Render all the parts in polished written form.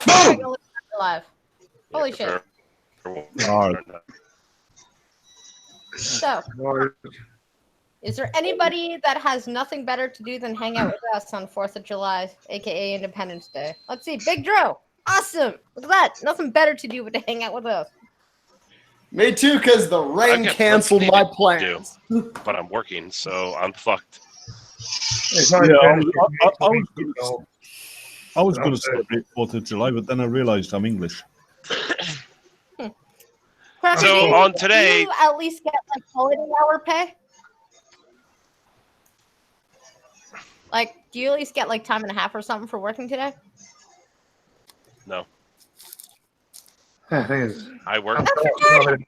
Boom! Alive. Holy shit. So, is there anybody that has nothing better to do than hang out with us on 4th of July, aka Independence Day? Let's see. Big Dro. Awesome. Look at that. Nothing better to do but to hang out with us. Me too, because the rain canceled my plans. But I'm working, so I'm fucked. I was going to celebrate 4th of July, but then I realised I'm English. So on today, do you at least get like holiday hour pay? Like, do you at least get like time and a half or something for working today? No. I work. Why would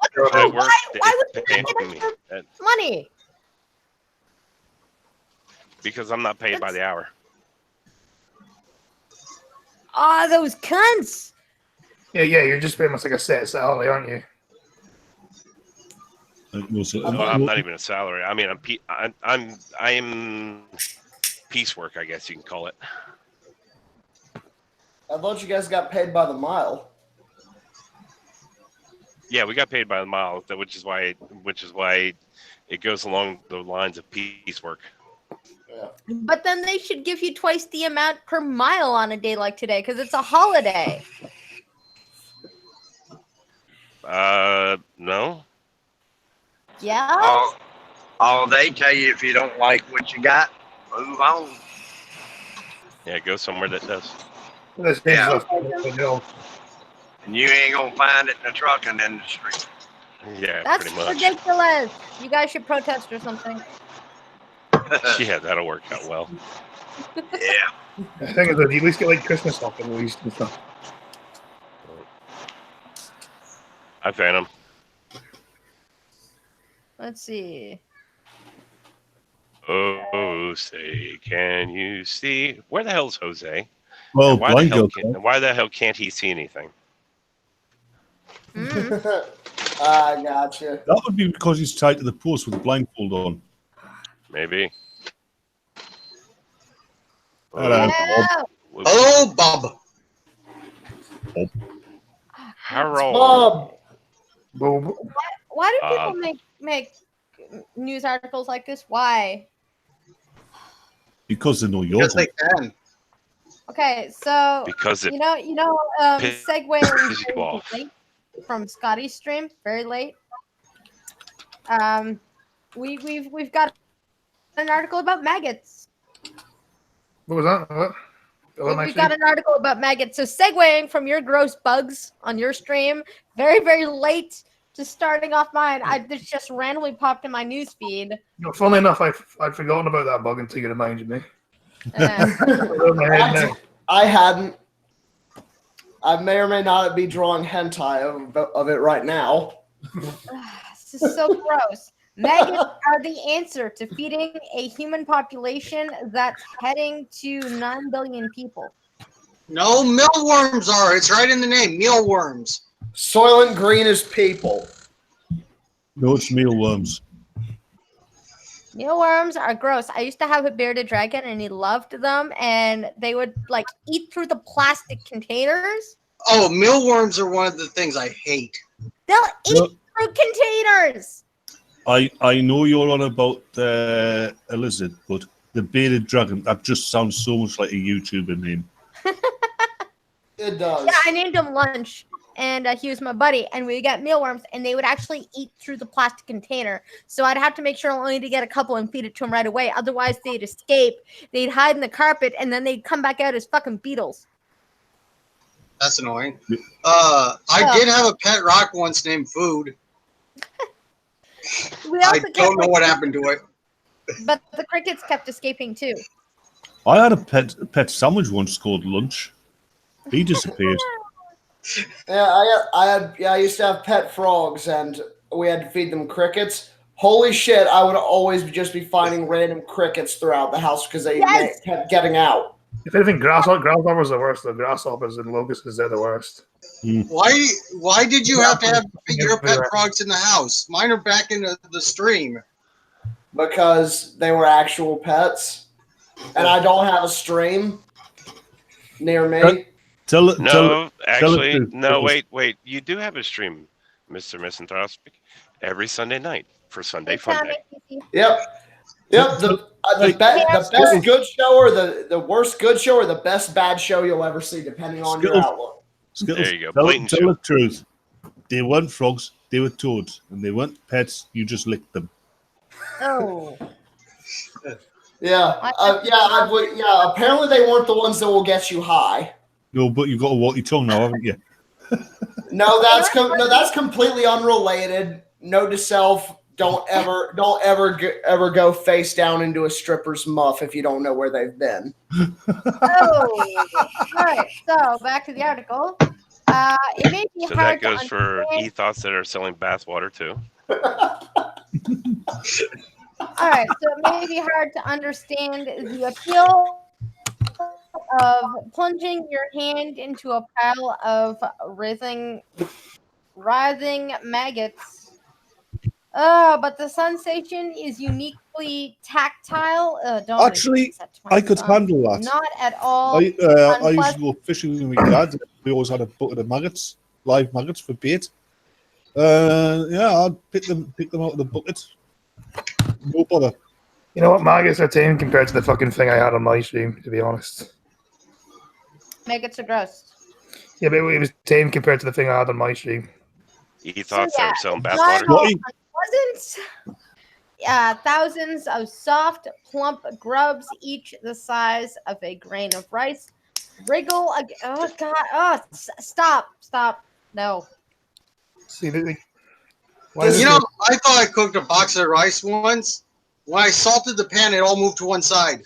you get extra money? Because I'm not paid by the hour. Ah, those cunts. Yeah, you're just pretty much like a set salary, aren't you? I'm not even a salary. I mean, I'm piecework, I guess you can call it. I thought you guys got paid by the mile. Yeah, we got paid by the mile, which is why it goes along the lines of piecework. Yeah. But then they should give you twice the amount per mile on a day like today because it's a holiday. No. Yeah. All they tell you if you don't like what you got, move on. Yeah, go somewhere that does. Yeah. And you ain't gonna find it in the trucking industry. Yeah, that's pretty much. ridiculous. You guys should protest or something. Yeah, that'll work out well. Yeah. The thing is, you at least get like Christmas off at least and stuff. Hi, Phantom. Let's see. Oh, say, can you see? Where the hell's Jose? Well, and why the hell can't he see anything? I gotcha. That would be because he's tied to the post with the blindfold on. Maybe. Hello. Hello, Bob. Harold. Bob. Why do people make news articles like this? Why? Because they know you're Because they can. Okay, so because it segueing from Scotty's stream, very late. We've got an article about maggots. What was that? We've got an article about maggots. So segueing from your gross bugs on your stream, very, very late to starting off mine. This just randomly popped in my news feed. No, funnily enough, I'd forgotten about that bug until you reminded me. I hadn't. I may or may not be drawing hentai of it right now. This is so gross. Maggots are the answer to feeding a human population that's heading to 9 billion people. No, mealworms are. It's right in the name, mealworms. Soylent Green is people. No, it's mealworms. Mealworms are gross. I used to have a bearded dragon, and he loved them, and they would like eat through the plastic containers. Oh, mealworms are one of the things I hate. They'll eat through containers. I know you're on about the lizard, but the bearded dragon, that just sounds so much like a YouTuber name. It does. Yeah, I named him Lunch, and he was my buddy, and we got mealworms, and they would actually eat through the plastic container. So I'd have to make sure only to get a couple and feed it to them right away. Otherwise, they'd escape. They'd hide in the carpet, and then they'd come back out as fucking beetles. That's annoying. I did have a pet rock once named Food. I don't know what happened to it. But the crickets kept escaping too. I had a pet sandwich once called Lunch. He disappeared. Yeah, I used to have pet frogs, and we had to feed them crickets. Holy shit! I would always just be finding random crickets throughout the house because they kept getting out. If anything, grasshoppers are the worst. The grasshoppers and locusts, they're the worst. Why did you have to have your pet frogs in the house? Mine are back in the stream. Because they were actual pets. And I don't have a stream near me. Actually, truth. no. Wait. You do have a stream, Mr. Misanthropic, every Sunday night for Sunday Hey, Fun Tommy. Day. Yep. The best good show or the worst good show or the best bad show you'll ever see, depending on your outlook. Skittles, There you go. Blatant tell show. the truth. They weren't frogs. They were toads, and they weren't pets. You just licked them. Oh. Yeah. Apparently, they weren't the ones that will get you high. No, but you've got to walk your tongue now, haven't you? No, that's completely unrelated. Note to self: don't ever go face down into a stripper's muff if you don't know where they've been. Oh. All right. So back to the article. It may be So hard that goes to for understand. e-thoughts that are selling bathwater too. All right, so it may be hard to understand the appeal of plunging your hand into a pile of writhing maggots. But the sensation is uniquely tactile. Don't Actually, say that to my I could son. handle that. Not at all. I used to unpleasant. go fishing with my dad. We always had a bucket of maggots, live maggots for bait. I'd pick them out of the bucket. No bother. You know what? Maggots are tame compared to the fucking thing I had on my stream, to be honest. Maggots are gross. Yeah, but it was tame compared to the thing I had on my stream. E-thoughts So, that yeah, are selling it's not bathwater. all unpleasant. Thousands of soft, plump grubs, each the size of a grain of rice, wriggle. Oh God! Oh, stop! No. See, You know, I thought I cooked a box of rice once. When I salted the pan, it all moved to one side.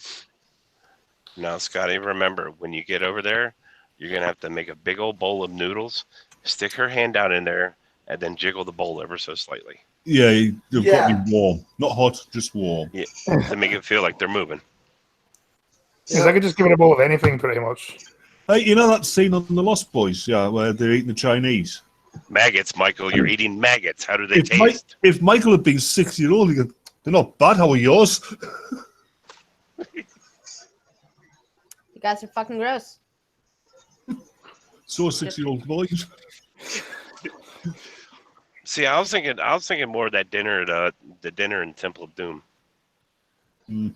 Now, Scotty, remember, when you get over there, you're going to have to make a big old bowl of noodles, stick her hand down in there, and then jiggle the bowl ever so slightly. Yeah, they've got to be warm. Not hot, just warm. Yeah, to make it feel like they're moving. Because I could just give it a bowl of anything, pretty much. Hey, you know that scene on The Lost Boys, where they're eating the Chinese? Maggots, Michael. You're eating maggots. How do they taste? If Michael had been 6-year-old, he'd go, they're not bad. How are yours? You guys are fucking gross. So 6-year-old boys. See, I was thinking more of that dinner at the dinner in Temple of Doom. Mm.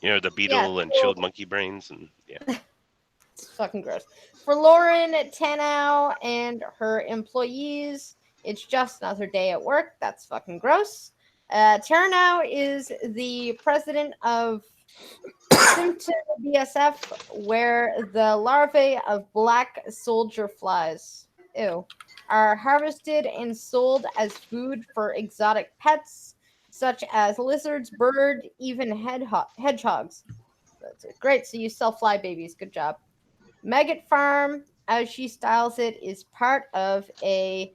You know, the beetle and chilled monkey brains, and It's fucking gross. For Lauren Tanow and her employees, it's just another day at work. That's fucking gross. Tanow is the president of Simpton BSF, where the larvae of black soldier flies, are harvested and sold as food for exotic pets, such as lizards, bird, even hedgehogs. That's it. Great. So you sell fly babies. Good job. Maggot Farm, as she styles it, is part of a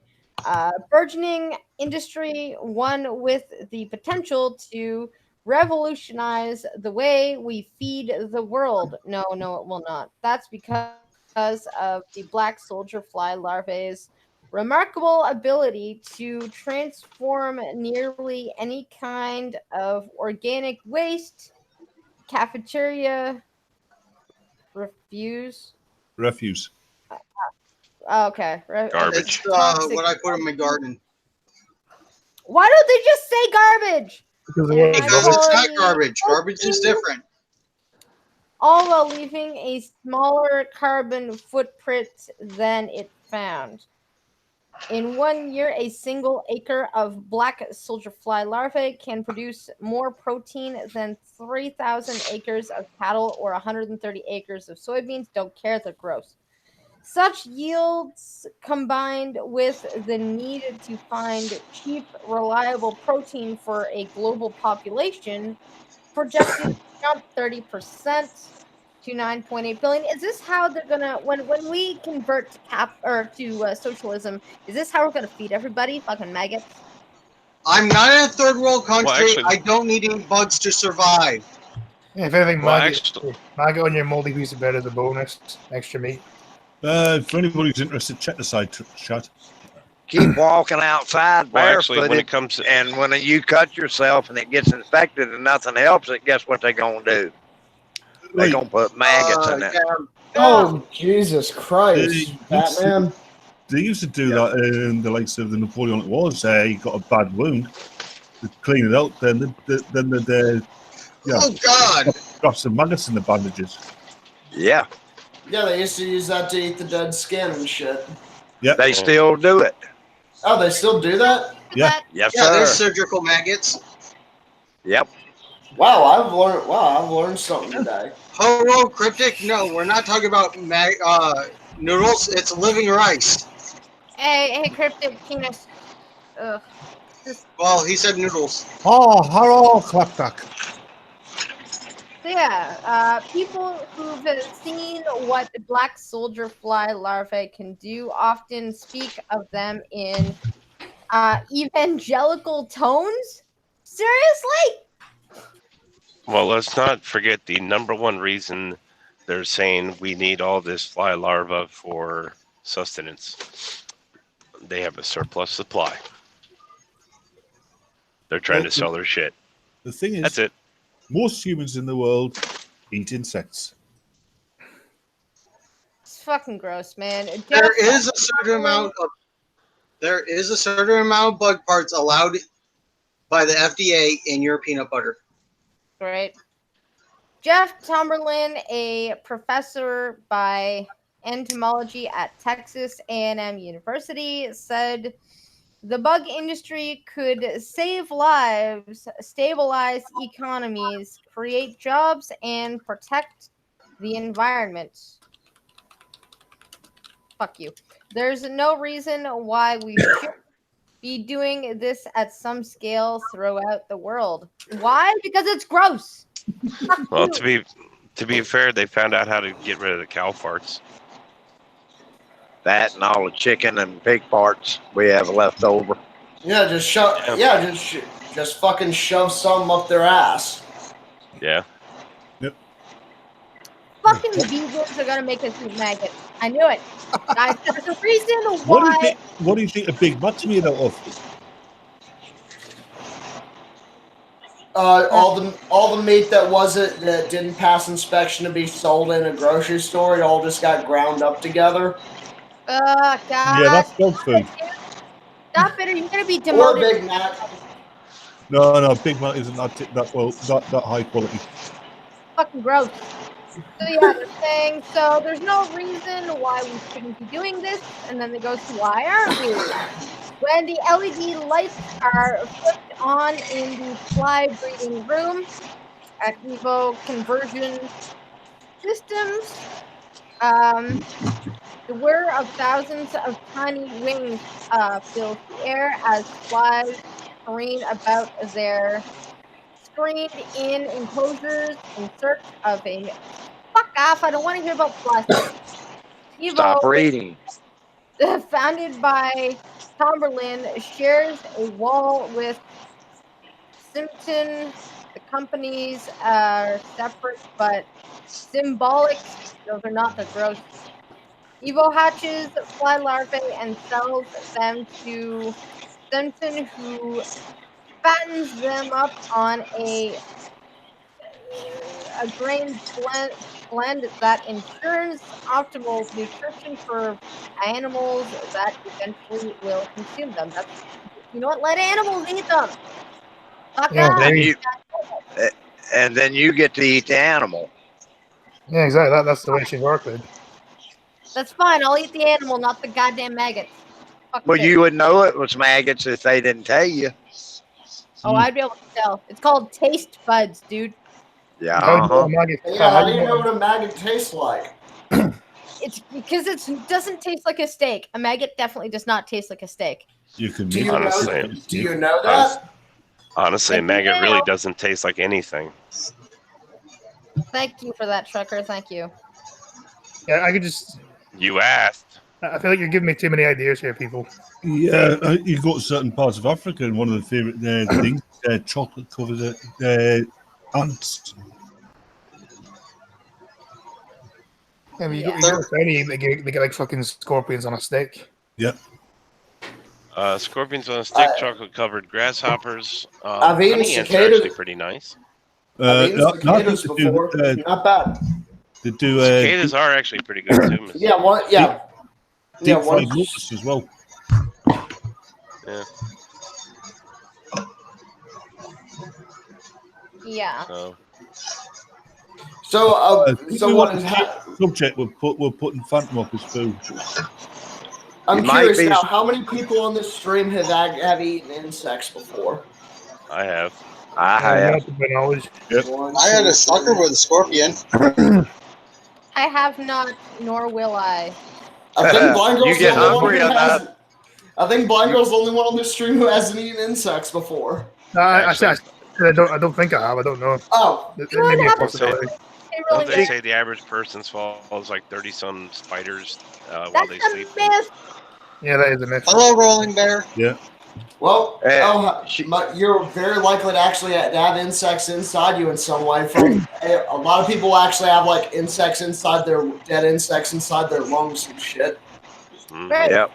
burgeoning industry, one with the potential to revolutionize the way we feed the world. No, it will not. That's because of the black soldier fly larvae's remarkable ability to transform nearly any kind of organic waste, cafeteria refuse. Okay. Garbage. It's what I put in my garden. Why don't they just say garbage? Because it's not garbage. Garbage is different. All while leaving a smaller carbon footprint than it found. In 1 year, a single acre of black soldier fly larvae can produce more protein than 3,000 acres of cattle or 130 acres of soybeans. Don't care, they're gross. Such yields, combined with the need to find cheap, reliable protein for a global population, projected to jump 30% to 9.8 billion. Is this how they're gonna when we convert to socialism? Is this how we're gonna feed everybody? Fucking maggots. I'm not in a third world country. Well, actually- I don't need any bugs to survive. Yeah, if anything, Well, maggot on your moldy piece of bread is a bonus. Extra meat. For anybody who's interested, check the side chat. Keep walking outside Well, actually, barefooted, when it comes to and when you cut yourself and it gets infected and nothing helps it, guess what they're gonna do? They're Right. gonna put maggots in it. Oh, Jesus Christ, They used to- Batman. They used to do that in the likes of the Napoleonic Wars. He got a bad wound, to clean it out, then they'd Oh God! got some maggots in the bandages. Yeah, Yeah, they used to use that to eat the dead skin and shit. Yeah, they still do it. Oh, they still do that? yeah. That- Yes, Yeah, there's sir. surgical maggots. Yep. Wow, I've learned something today. Hello, cryptic. No, we're not talking about noodles. It's living rice. hey, cryptic penis. Ugh. Well, he said noodles. Oh, hello, Clapback. So yeah, people who've seen what black soldier fly larvae can do often speak of them in evangelical tones. Seriously? Well, let's not forget the number one reason they're saying we need all this fly larva for sustenance. They have a surplus supply. They're trying to sell their shit. The thing is, That's it. most humans in the world eat insects. It's fucking gross, man. There is a certain amount of bug parts allowed by the FDA in your peanut butter. Right. Jeff Tomberlin, a professor by entomology at Texas A&M University, said the bug industry could save lives, stabilize economies, create jobs, and protect the environment. Fuck you. There's no reason why we should be doing this at some scale throughout the world. Why? Because it's gross. Fuck Well, you. to be fair, they found out how to get rid of the cow farts. That and all the chicken and pig parts we have left over. Yeah, just fucking shove some up their ass. Yeah. Fucking vegans are gonna make us eat maggots. I knew it. Guys, there's a reason What why. do you think a Big Mac's made out of? All the meat that didn't pass inspection to be sold in a grocery store, it all just got ground up together. God. Yeah, that's dog food. Stop it, or you're gonna be Or a demoted. Big Mac. No, Big Mac isn't that high quality. Fucking gross. So yeah, they're saying so. There's no reason why we shouldn't be doing this, and then it goes to why aren't we? When the LED lights are flipped on in the fly breeding room at Evo conversion systems, the whir of thousands of tiny wings fills the air as flies careen about their screened-in enclosures in search of a. Fuck off! I don't want to hear about plastic. Stop Evo, reading. founded by Tomberlin, shares a wall with Simpson. The companies are separate but symbolic. Those are not the gross. Evo hatches fly larvae and sells them to Simpson, who fattens them up on a grain blend that ensures optimal nutrition for animals that eventually will consume them. You know what? Let animals eat them. Fuck Yeah, off. And then you get to eat the animal. Yeah, exactly. That's the way she worked it. That's fine. I'll eat the animal, not the goddamn maggots. Fuck Well, this. you would know it was maggots if they didn't tell you. Oh, I'd be able to tell. It's called taste buds, dude. Yeah. How do you know Uh-huh. a maggot- Yeah, how how do do you you know know- what a maggot tastes like? It's because it doesn't taste like a steak. A maggot definitely does not taste like a steak. You can Do make you it. know? Honestly. Do you know that? Honestly, a Like, maggot now- really doesn't taste like anything. Thank you for that, trucker. Thank you. Yeah, I could just. You asked. I feel like you're giving me too many ideas here, people. Yeah, you go to certain parts of Africa, and one of the favorite things, chocolate covered ants. I mean, Yeah. you go to Australia, they get like fucking scorpions on a stick. Yeah. Scorpions on a stick, chocolate covered grasshoppers. I've eaten Honey ants are cicadas. actually pretty nice. I've eaten Nothing cicadas to do. before. Not bad. They do Cicadas are actually pretty good too. Miss. Yeah, one. Yeah, deep one. fried locusts as well. Yeah. Yeah. So what is subject? We're putting Phantom up as food. I'm You might curious be- now. How many people on this stream have eaten insects before? I have. I have. Not to my knowledge. One, I had two, a sucker three. with a scorpion. I have not, nor will I. I think Blind You Girl's the get only one hungry who enough. hasn't. I think Blind Girl's the only one on this stream who hasn't eaten insects before. I don't think I have. I don't know. Oh, It may be a have a possibility. They really Don't they say the average person swallows like 30-some spiders while That's they a sleep? myth. Yeah, that is a myth. Hello, Rolling Bear. Yeah. well, She- you're very likely to actually have insects inside you in some way. From a lot of people actually have like insects inside their dead insects inside their lungs and shit. Mhm. Right. Yep.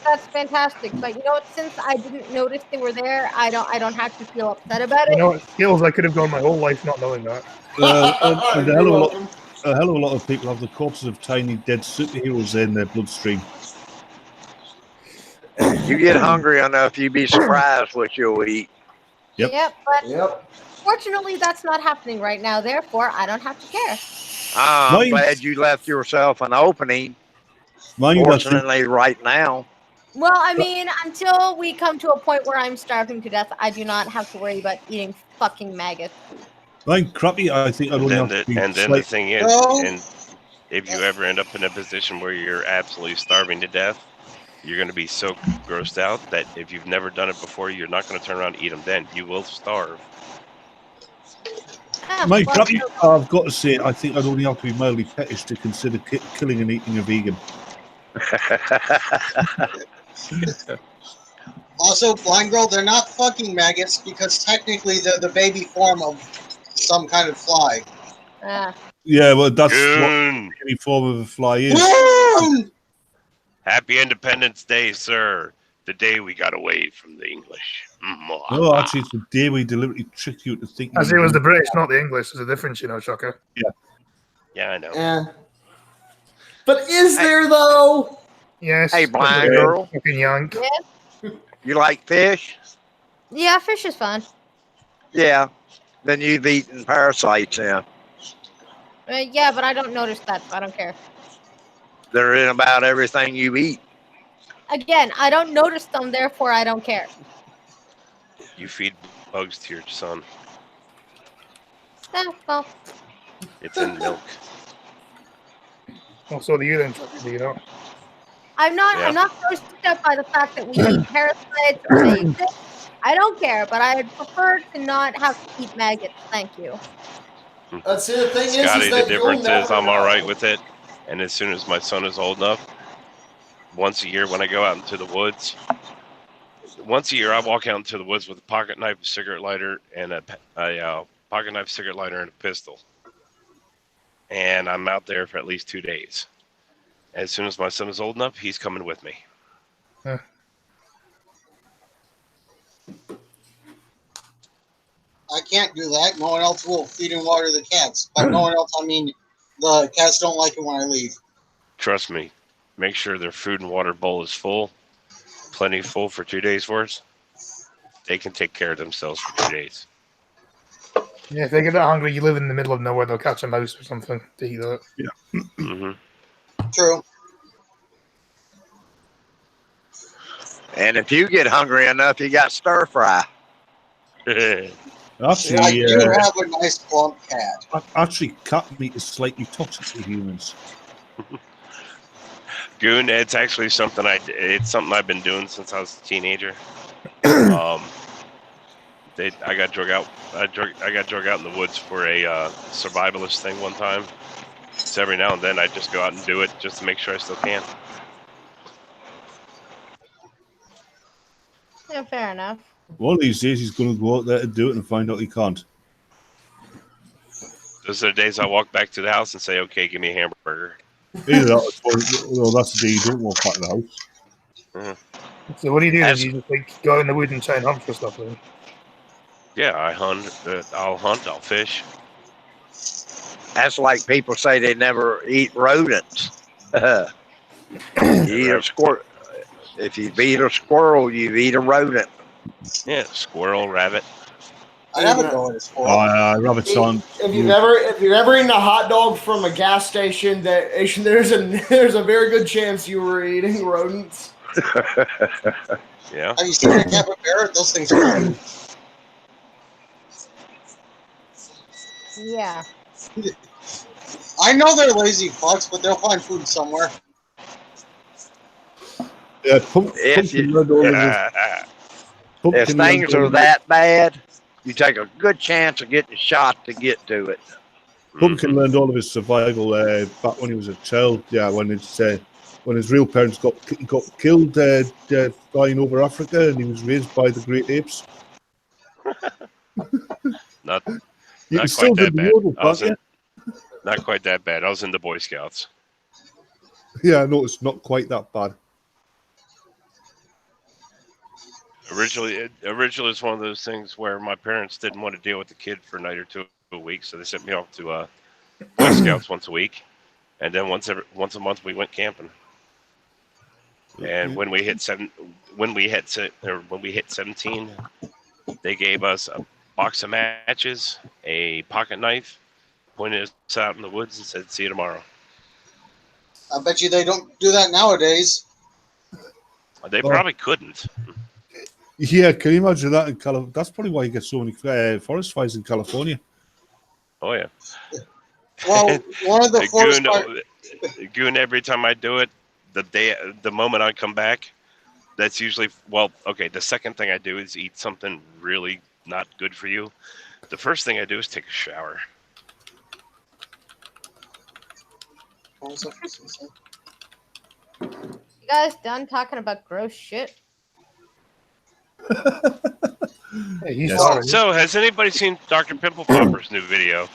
That's fantastic. But you know what? Since I didn't notice they were there, I don't have to feel upset about You it. know what? Skills, I could have gone my whole life not knowing that. And You're welcome. a hell of a lot of people have the corpses of tiny dead superheroes in their bloodstream. You get hungry enough, you'd be surprised what you'll eat. Yep. But Yep. fortunately, that's not happening right now. Therefore, I don't have to care. I'm Mine- glad you left yourself an opening. Mind you, I think Fortunately, right now. Well, I mean, until we come to a point where I'm starving to death, I do not have to worry about eating fucking maggots. mine crappy. I think I'd And only then, have to be the slight- thing is, No. and if you ever end up in a position where you're absolutely starving to death, you're going to be so grossed out that if you've never done it before, you're not going to turn around and eat them then. You will starve. My Well, crappy, I've got to say, I think I'd only have to be mildly pettish to consider killing and eating a vegan. Also, Blind Girl, they're not fucking maggots because technically they're the baby form of some kind of fly. Yeah, well, that's what Goon. any form of a fly is. Boom! Happy Independence Day, sir. The day we got away from the English. No, actually, it's the day we deliberately tricked you into thinking. As it was the British, not the English. There's a difference, you know, Shocker. Yeah, I know. Yeah. But is there though? Yes. Hey, blind girl. Fucking yank. You like fish? Yeah, fish is fun. Yeah. Then you've eaten parasites, yeah. Yeah, but I don't notice that. So I don't care. They're in about everything you eat. Again, I don't notice them, therefore I don't care. You feed bugs to your son. Well, It's in milk. Well, so do you then, Shocker, do you know? I'm not grossed out by the fact that we eat parasites or they exist. I don't care, but I'd prefer to not have to eat maggots. Thank you. See, the thing Scotty, is the that you'll difference is never I'm all right know. with it. And as soon as my son is old enough, once a year when I go out into the woods, I walk out into the woods with a pocket knife, a cigarette lighter, and a pocket knife, cigarette lighter, and a pistol. And I'm out there for at least 2 days. As soon as my son is old enough, he's coming with me. I can't do that. No one else will feed and water the cats. By no one else, I mean the cats don't like it when I leave. Trust me. Make sure their food and water bowl is full. Plenty full for 2 days worth. They can take care of themselves for 2 days. Yeah, if they get that hungry, you live in the middle of nowhere, they'll catch a mouse or something to eat that. Hmm. True. And if you get hungry enough, you got stir fry. Mm-hmm. I Actually, do have a nice plump cat. actually, cat meat is slightly toxic to humans. Goon, it's actually something it's something I've been doing since I was a teenager. I got drug out. I got drug out in the woods for a survivalist thing one time. So every now and then I just go out and do it just to make sure I still can. Yeah, fair enough. One of these days, he's going to go out there and do it and find out he can't. Those are the days I walk back to the house and say, "Okay, give me a hamburger." Either that, or that's the day you don't walk back to the house. So what do you do then? As- You just like go in the wood and try and hunt for stuff then? Yeah, I hunt. I'll hunt. I'll fish. That's like people say they never eat rodents. You eat a squirrel. If you eat a squirrel, you eat a rodent. Yeah, squirrel, rabbit. I haven't gone as far. Rabbits on. If you've ever eaten a hot dog from a gas station, there's a very good chance you were eating rodents. Yeah. Have you seen a capybara? Those things are funny. Yeah. I know they're lazy fucks, but they'll find food somewhere. Yeah, If pumpkin you- learned all of his. If Pumpkin learned things all are of his- that bad, you take a good chance of getting shot to get to it. Pumpkin learned all of his survival back when he was a child. Yeah, when his real parents got killed flying over Africa, and he was raised by the great apes. Not You Not can still quite do that the bad. yodel, I was can't Not quite that bad. I was in the Boy Scouts. you? Yeah, no, it's not quite that bad. Originally, it's one of those things where my parents didn't want to deal with the kid for a night or two a week, so they sent me off to Boy Scouts once a week, and then once a month we went camping. And when we hit 17, they gave us a box of matches, a pocket knife, pointed us out in the woods, and said, "See you tomorrow." I bet you they don't do that nowadays. They probably couldn't. Yeah, can you imagine that in California? That's probably why you get so many forest fires in California. Oh yeah. Well, one of the A forest fire. goon. Every time I do it, the moment I come back, that's usually the second thing I do is eat something really not good for you. The first thing I do is take a shower. What was I supposed to say? You guys done talking about gross shit? Hey, he's Yes. sorry. So, has anybody seen Dr. Pimple Popper's new video?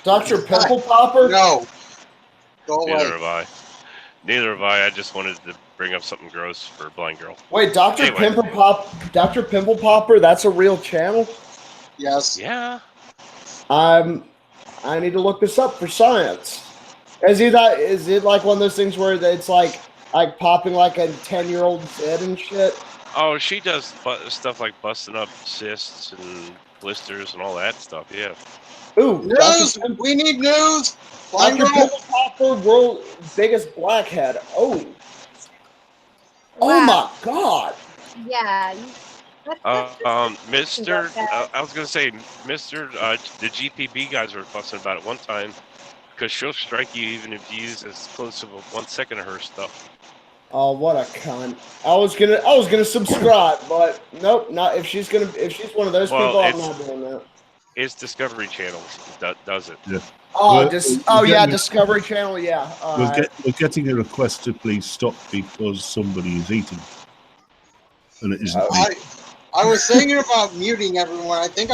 Dr. Pimple Popper? No. Go Neither away. have I. Neither have I. I just wanted to bring up something gross for a blind girl. Wait, Dr. Anyway. Dr. Pimple Popper, that's a real channel? Yes. Yeah. I need to look this up for science. Is it like one of those things where it's like popping like a 10-year-old's head and shit? Oh, she does stuff like busting up cysts and blisters and all that stuff. Yeah. Ooh, News! We need news! Blind Dr. girl! Pimple Popper, world's biggest blackhead. Oh. Oh Wow. my god. Yeah. Mr. I was gonna say, Mr. The GPB guys were fussing about it one time because she'll strike you even if you use as close to 1 second of her stuff. Oh, what a cunt! I was gonna subscribe, but nope. Not if she's one of those people. I'm not doing that. It's Discovery Channel that does it. Yeah. Oh, We're Discovery Channel. Yeah. We're getting a request to please stop because somebody is eating, and it isn't me. I was thinking about muting everyone. I think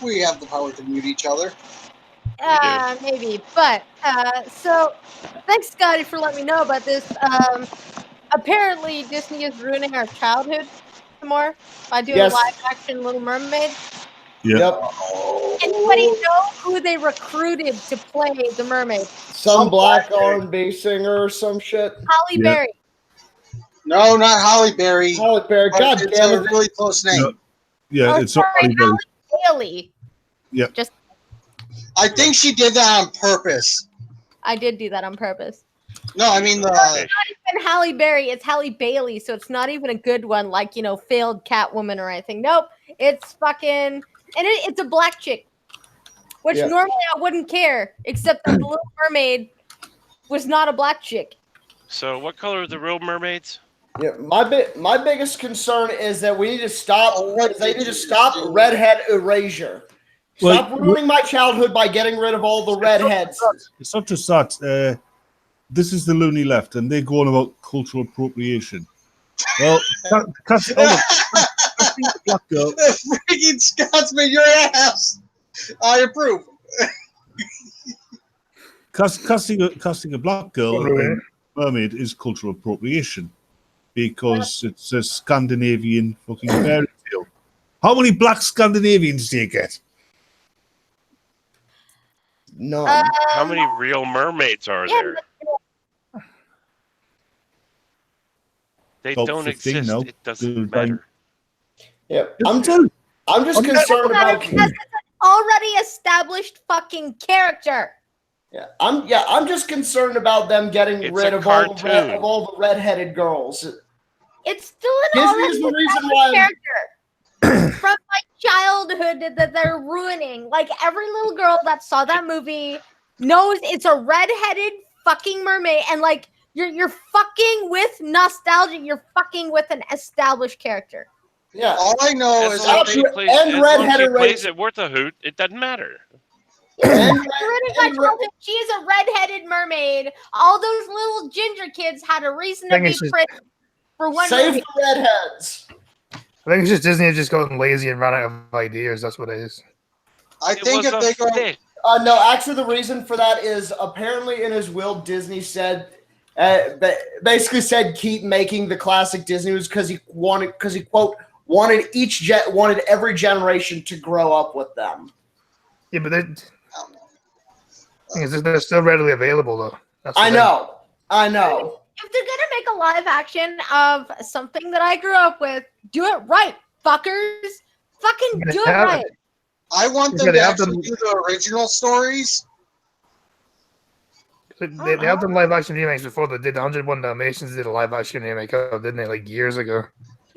we have the power to mute each other. Maybe. But, so, thanks, Scotty, for letting me know about this. Apparently, Disney is ruining our childhood some more by doing live-action Little Mermaid. Yeah. Yep. Anybody know who they recruited to play the mermaid? Some black R&B singer or some shit. Halle Berry. No, not Halle Berry. Halle Berry. But God it's damn a it. really close name. Yeah, it's not Halle Berry. Bailey. Yeah. I think she did that on purpose. I did do that on purpose. No, I mean It's not even Halle Berry. It's Halle Bailey, so it's not even a good one, like, failed Catwoman or anything. Nope. It's fucking... And it's a black chick, which normally I wouldn't care, except that the Little Mermaid was not a black chick. So, what color are the real mermaids? Yeah, my biggest concern is that we need to stop. They need to stop redhead erasure. Stop ruining my childhood by getting rid of all the redheads. It's not just that. This is the loony left, and they're going about cultural appropriation. Well, black girl. Freaking Scotsman, your ass. I approve. Casting a black girl in mermaid is cultural appropriation because it's a Scandinavian fucking fairy tale. How many black Scandinavians do you get? None. How many real mermaids are there? They About don't 15 exist. now. It doesn't Dude, matter. Yeah, I'm I'm just concerned about. Because it's an already established fucking character. I'm just concerned about them getting It's rid a of all the cartoon. redheaded girls. It's still an Disney already is the reason established why. character from my childhood that they're ruining. Like every little girl that saw that movie knows it's a redheaded fucking mermaid, and like you're fucking with nostalgia. You're fucking with an established character. Yeah, All I know As is long that as they, she plays, and as long as she redheaded plays race- it worth a hoot, it doesn't matter. and, Ruining my childhood. She is a redheaded mermaid. All those little ginger kids had a reason to Thing be is just- pretty for one save movie. the redheads. I think it's just Disney has just gotten lazy and run out of ideas. That's what it is. I think if they go, No, actually, the reason for that is apparently in his will, Disney said, basically said, keep making the classic Disney movies because he quote wanted every generation to grow up with them. Yeah, but they're still readily available though. That's the I thing. know. If they're gonna make a live action of something that I grew up with, do it right, fuckers. Fucking You're do it gonna have right. it. I want You're them to gonna have actually them- do the original stories. They have done live action remakes before. They did 101 Dalmatians. Did a live action remake of, didn't they? Like years ago.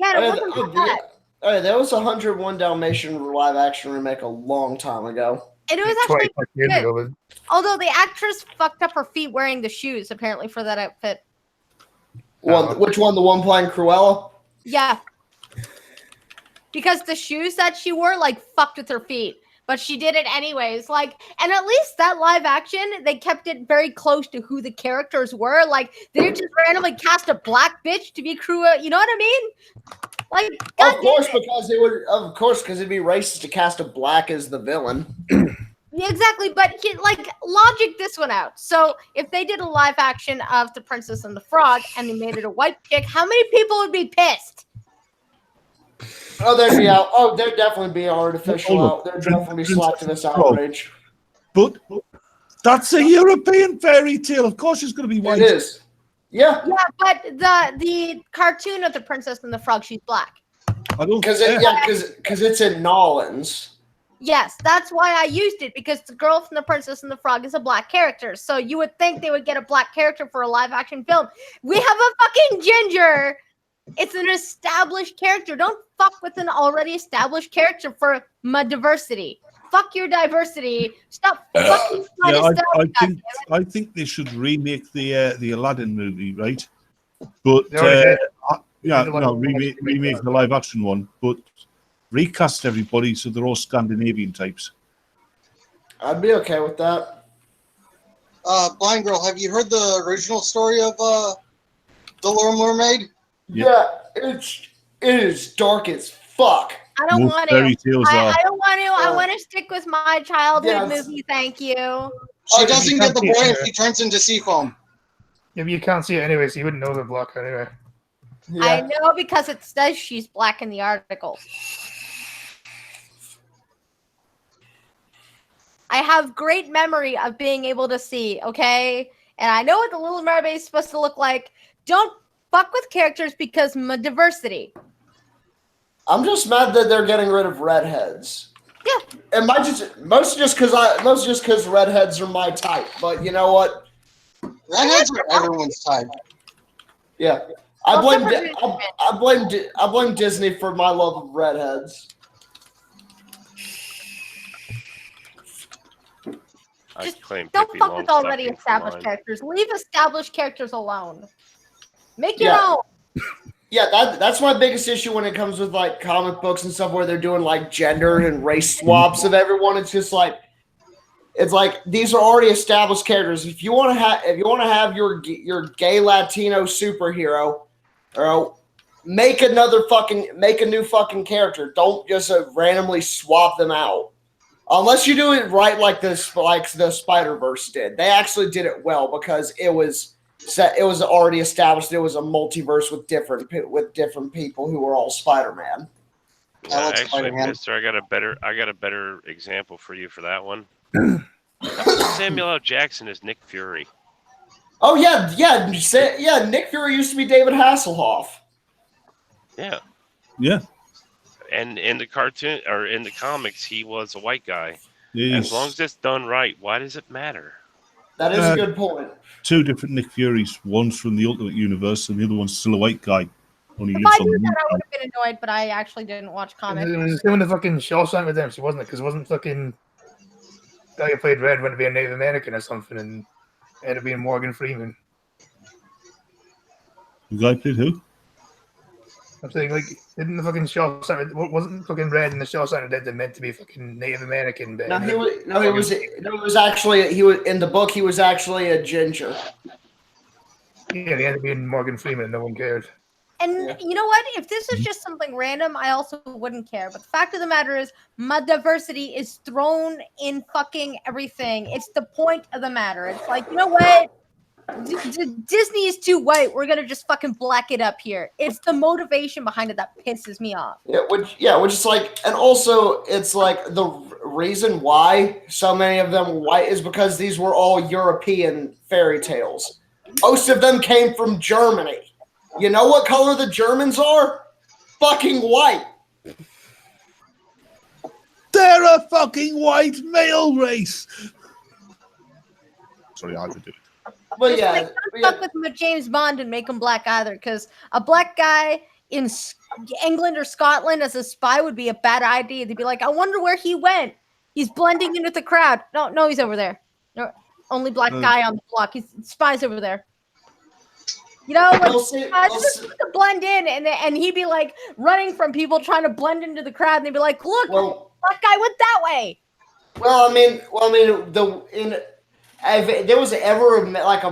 Yeah, it wasn't bad. There was a 101 Dalmatian live action remake a long time ago. And it was 20 actually years good. ago. But Although the actress fucked up her feet wearing the shoes, apparently, for that outfit. Which one? The one playing Cruella? Yeah. Because the shoes that she wore, like, fucked with her feet. But she did it anyways. Like, and at least that live action, they kept it very close to who the characters were. Like, they didn't just randomly cast a black bitch to be Cruella. You know what I mean? Like, Of course, because it'd be racist to cast a black as the villain. Yeah, exactly, but like logic this one out. So if they did a live action of The Princess and the Frog and they made it a white chick, how many people would be pissed? Oh, they'd be out. Oh, there'd definitely be artificial Hold out. on. There'd definitely be slapped this outrage. But that's a European fairy tale. Of course, it's going to be white. It is. Yeah. Yeah, but the cartoon of The Princess and the Frog, she's black. I don't. Because it's in Nolans. Yes, that's why I used it, because the girl from The Princess and the Frog is a black character. So you would think they would get a black character for a live action film. We have a fucking ginger. It's an established character. Don't fuck with an already established character for my diversity. Fuck your diversity. Stop fucking trying to establish that. I think they should remake the Aladdin movie, right? But They already remake the live action one, but recast everybody so they're all Scandinavian types. I'd be okay with that. Blind Girl, have you heard the original story of The Little Mermaid? Yeah, it is dark as fuck. I don't Most want fairy to. tales I are. don't want to. I want to stick with my childhood Yes. movie. Thank you. She you doesn't can't get the see boy it, if she turns into sea foam. yeah, but you can't see it anyway, so you wouldn't know the block anyway. I know because it says she's black in the article. I have great memory of being able to see, okay? And I know what the Little Mermaid is supposed to look like. Don't fuck with characters because my diversity. I'm just mad that they're getting rid of redheads. Yeah. And mostly just because redheads are my type. But you know what? Redheads are everyone's type. Yeah, I blame Disney for my love of redheads. I claim Don't Pippi fuck with already Longstocking for established mine. characters. Leave established characters alone. Make your Yeah. own. Yeah, that's my biggest issue when it comes with like comic books and stuff where they're doing like gender and race swaps of everyone. It's just like these are already established characters. If you want to have your gay Latino superhero, make a new fucking character. Don't just randomly swap them out. Unless you do it right, like the Spider-Verse did. They actually did it well because it was already established. It was a multiverse with different people who were all Spider-Man. Yeah, like actually, Spider-Man. Mister, I got a better example for you for that one. How about Samuel L. Jackson as Nick Fury? Oh yeah. Nick Fury used to be David Hasselhoff. Yeah. Yeah. And in the cartoon or in the comics, he was a white guy. He's As long as it's done right, why does it matter? That is a good point. two different Nick Furies. One's from the Ultimate Universe, and the other one's still a white guy. Only If lives I on knew the moon. that, I would have been annoyed, but I actually didn't watch comics. It was doing the fucking Shawshank Redemption, wasn't it? Because it wasn't fucking guy who played Red went to be a Native American or something, and it ended up being Morgan Freeman. The guy played who? I'm saying, like, didn't the fucking Shawshank wasn't fucking Red in the Shawshank Redemption meant to be fucking Native American? No, he was actually in the book. He was actually a ginger. Yeah, he ended up being Morgan Freeman, and no one cared. And Yeah. you know what? If this is just something random, I also wouldn't care. But the fact of the matter is, my diversity is thrown in fucking everything. It's the point of the matter. It's like, you know what? Disney is too white. We're gonna just fucking black it up here. It's the motivation behind it that pisses me off. Which is like, and also it's like the reason why so many of them were white is because these were all European fairy tales. Most of them came from Germany. You know what color the Germans are? Fucking white. They're a fucking white male race. Sorry, I would do it. But It's yeah, like, don't fuck with him with James Bond and make him black either, because a black guy in England or Scotland as a spy would be a bad idea. They'd be like, I wonder where he went. He's blending in with the crowd. No, he's over there. No, only black guy on the block. He's spy's over there. You know, like just to blend in, and he'd be like running from people trying to blend into the crowd, and they'd be like, "Look, black guy went that way." Well, I mean, if there was ever like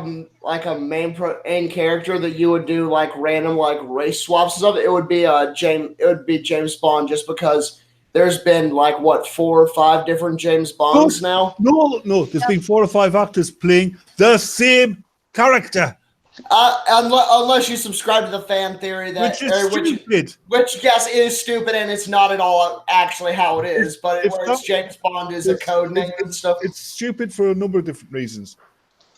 a main character that you would do like random like race swaps and stuff, it would be James Bond, just because there's been like what 4 or 5 different James Bonds now. No, there's been 4 or 5 actors playing the same character. Unless you subscribe to the fan theory that which yes is stupid, and it's not at all actually how it is, but it's James Bond is a code name and stuff. It's stupid for a number of different reasons.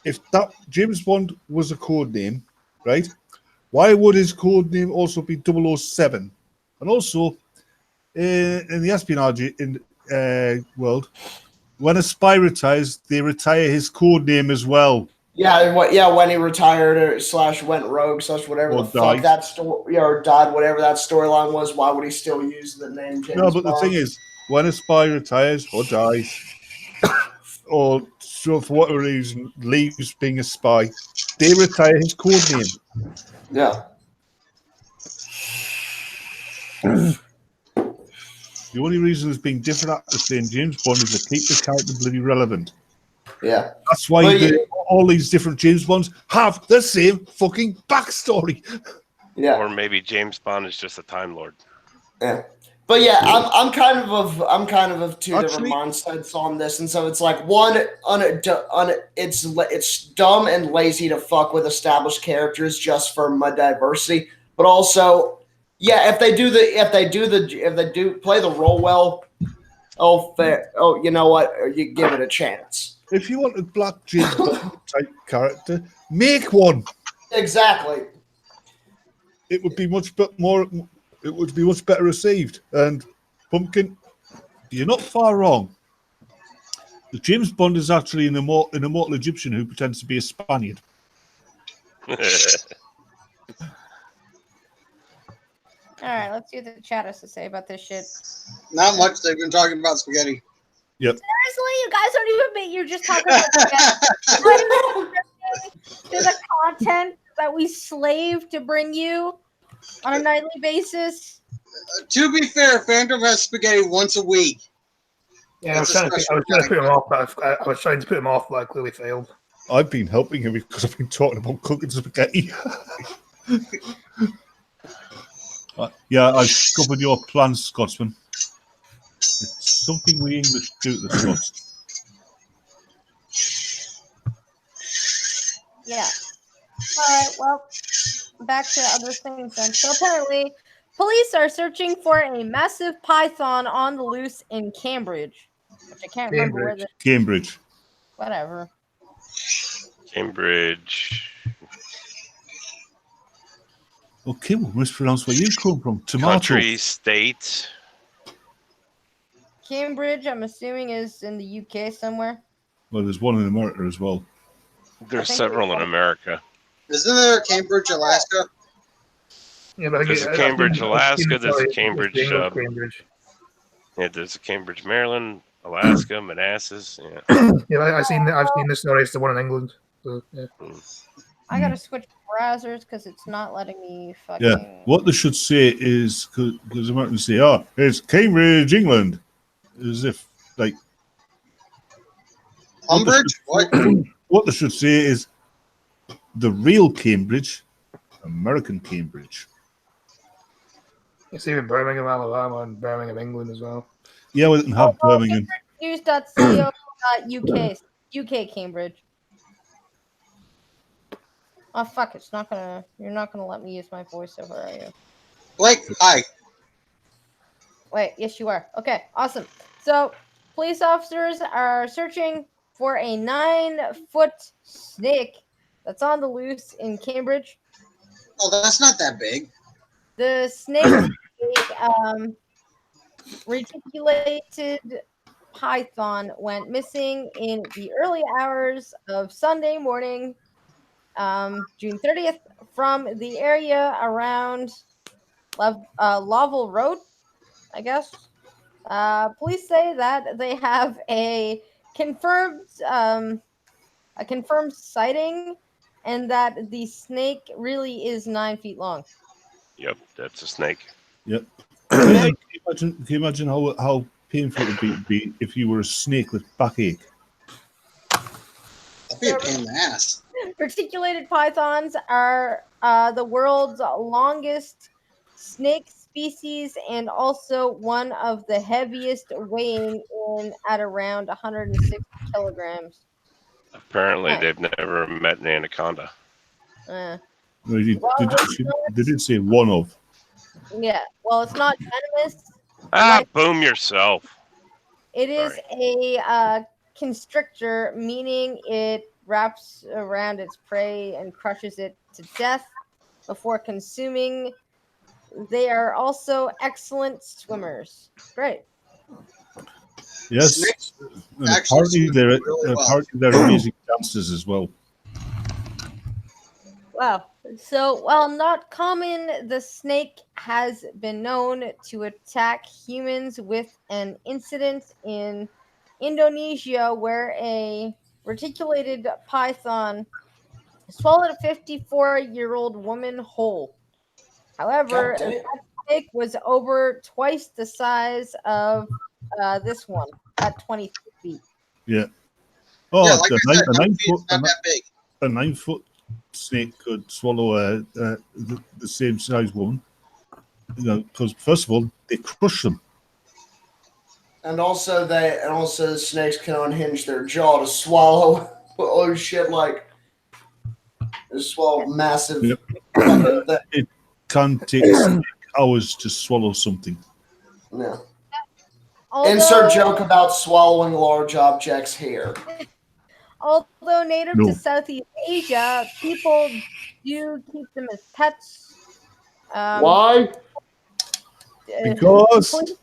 If that James Bond was a code name, right? Why would his code name also be 007? And also, in the espionage world, when a spy retires, they retire his code name as well. When he retired or went rogue whatever or the fuck that story or died, whatever that storyline was, why would he still use the name James No, but Bond? the thing is, when a spy retires or dies, or for whatever reason leaves being a spy, they retire his code name. Yeah. The only reason there's been different actors saying James Bond is to keep the character bloody relevant. Yeah. That's why all these different James Bonds have the same fucking backstory. Yeah. Or maybe James Bond is just a Time Lord. Yeah. But yeah, I'm kind of two different mindsets on this, and so it's like it's dumb and lazy to fuck with established characters just for my diversity, but also, yeah, if they do play the role well, you know what, you give it a chance. If you want a black James Bond type character, make one. Exactly. It would be much more. It would be much better received. And Pumpkin, you're not far wrong. The James Bond is actually an immortal Egyptian who pretends to be a Spaniard. All right, let's see what the chat has to say about this shit. Not much. They've been talking about spaghetti. Yep. Seriously, you guys don't even admit you're just talking about the content that we slave to bring you on a nightly basis. To be fair, Phantom has spaghetti once a week. Yeah, I was trying to put him off, but I was trying to put him off, but I clearly failed. I've been helping him because I've been talking about cooking spaghetti. Yeah, I've discovered your plans, Scotsman. It's something we English do to the Scots. Yeah. All right, well, back to other things then. So apparently, police are searching for a massive python on the loose in Cambridge. Which I can't remember where the... Cambridge. Whatever. Cambridge. Okay, we'll mispronounce where you come from. Tomato. Country, state. Cambridge, I'm assuming, is in the UK somewhere. Well, there's one in America as well. There's think several in we- America. Isn't there Cambridge, Alaska? Yeah, but There's a I've Cambridge, seen- Alaska. I've seen- There's a sorry, Cambridge. English Cambridge. Yeah, there's a Cambridge, Maryland, Alaska, Manassas. Yeah. Yeah, I've seen this story. It's the one in England. So, yeah. I gotta switch browsers because it's not letting me fucking. Yeah, what they should say is because Americans say, "Oh, it's Cambridge, England," as if like Umbridge? What? what they should say is the real Cambridge, American Cambridge. It's even Birmingham, Alabama, and Birmingham, England as well. Yeah, we didn't have Birmingham. News.co.uk UK Cambridge. Oh fuck! It's not gonna. You're not gonna let me use my voiceover, are you? Blake, hi. Wait, yes, you are. Okay, awesome. So, police officers are searching for a 9-foot snake that's on the loose in Cambridge. Oh, that's not that big. The snake is a reticulated python went missing in the early hours of Sunday morning, June 30th, from the area around Lovell Road, I guess. Police say that they have a confirmed sighting, and that the snake really is 9 feet long. Yep, that's a snake. Yep. Can you imagine how painful it would be if you were a snake with backache? That'd be a pain in the ass. Reticulated pythons are the world's longest snake species and also one of the heaviest, weighing in at around 160 kilograms. Apparently, Yeah. they've never met an anaconda. Uh, No, they did say one of. yeah, well, it's not venomous. Boom yourself. It is a constrictor, meaning it wraps around its prey and crushes it to death before consuming. They are also excellent swimmers. Great. Yes. Snakes And actually apparently they're, really well. apparently they're amazing dancers as well. Wow. So, while not common, the snake has been known to attack humans, with an incident in Indonesia where a reticulated python swallowed a 54-year-old woman whole. However, God damn that it. snake was over twice the size of this one at 20 feet. Yeah. Oh, Yeah, like I said, a 9 nine feet is foot, not that big. a 9-foot snake could swallow the same size woman. You know, because first of all, they crush them. And also the snakes can unhinge their jaw to swallow shit like to swallow massive Yep. fucking thing. It can take a snake hours to swallow something. Yeah. Although, Insert joke about swallowing large objects here. although native No. to Southeast Asia, people do keep them as pets. Why? Because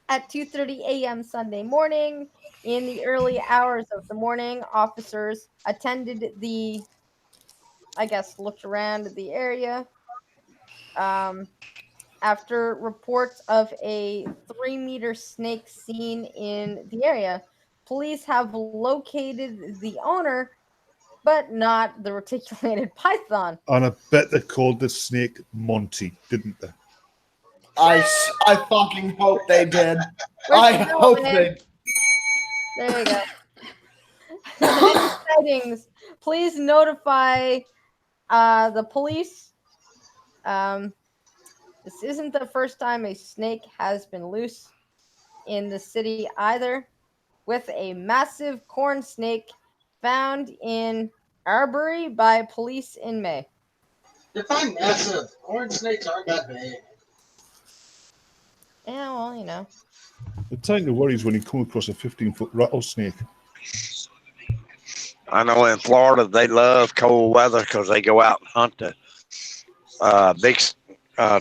At 2:30 a.m. Sunday morning, in the early hours of the morning, officers attended looked around the area. After reports of a 3-meter snake seen in the area, police have located the owner, but not the reticulated python. and I bet they called the snake Monty, didn't they? I fucking hope they did. Where's I the hope man? they. There you go. Any sightings, please notify the police. This isn't the first time a snake has been loose in the city either, with a massive corn snake found in Arbery by police in May. Define massive. Orange snakes aren't that big. Yeah, well, you know. The time to worry is when you come across a 15-foot rattlesnake. I know in Florida they love cold weather because they go out and hunt the big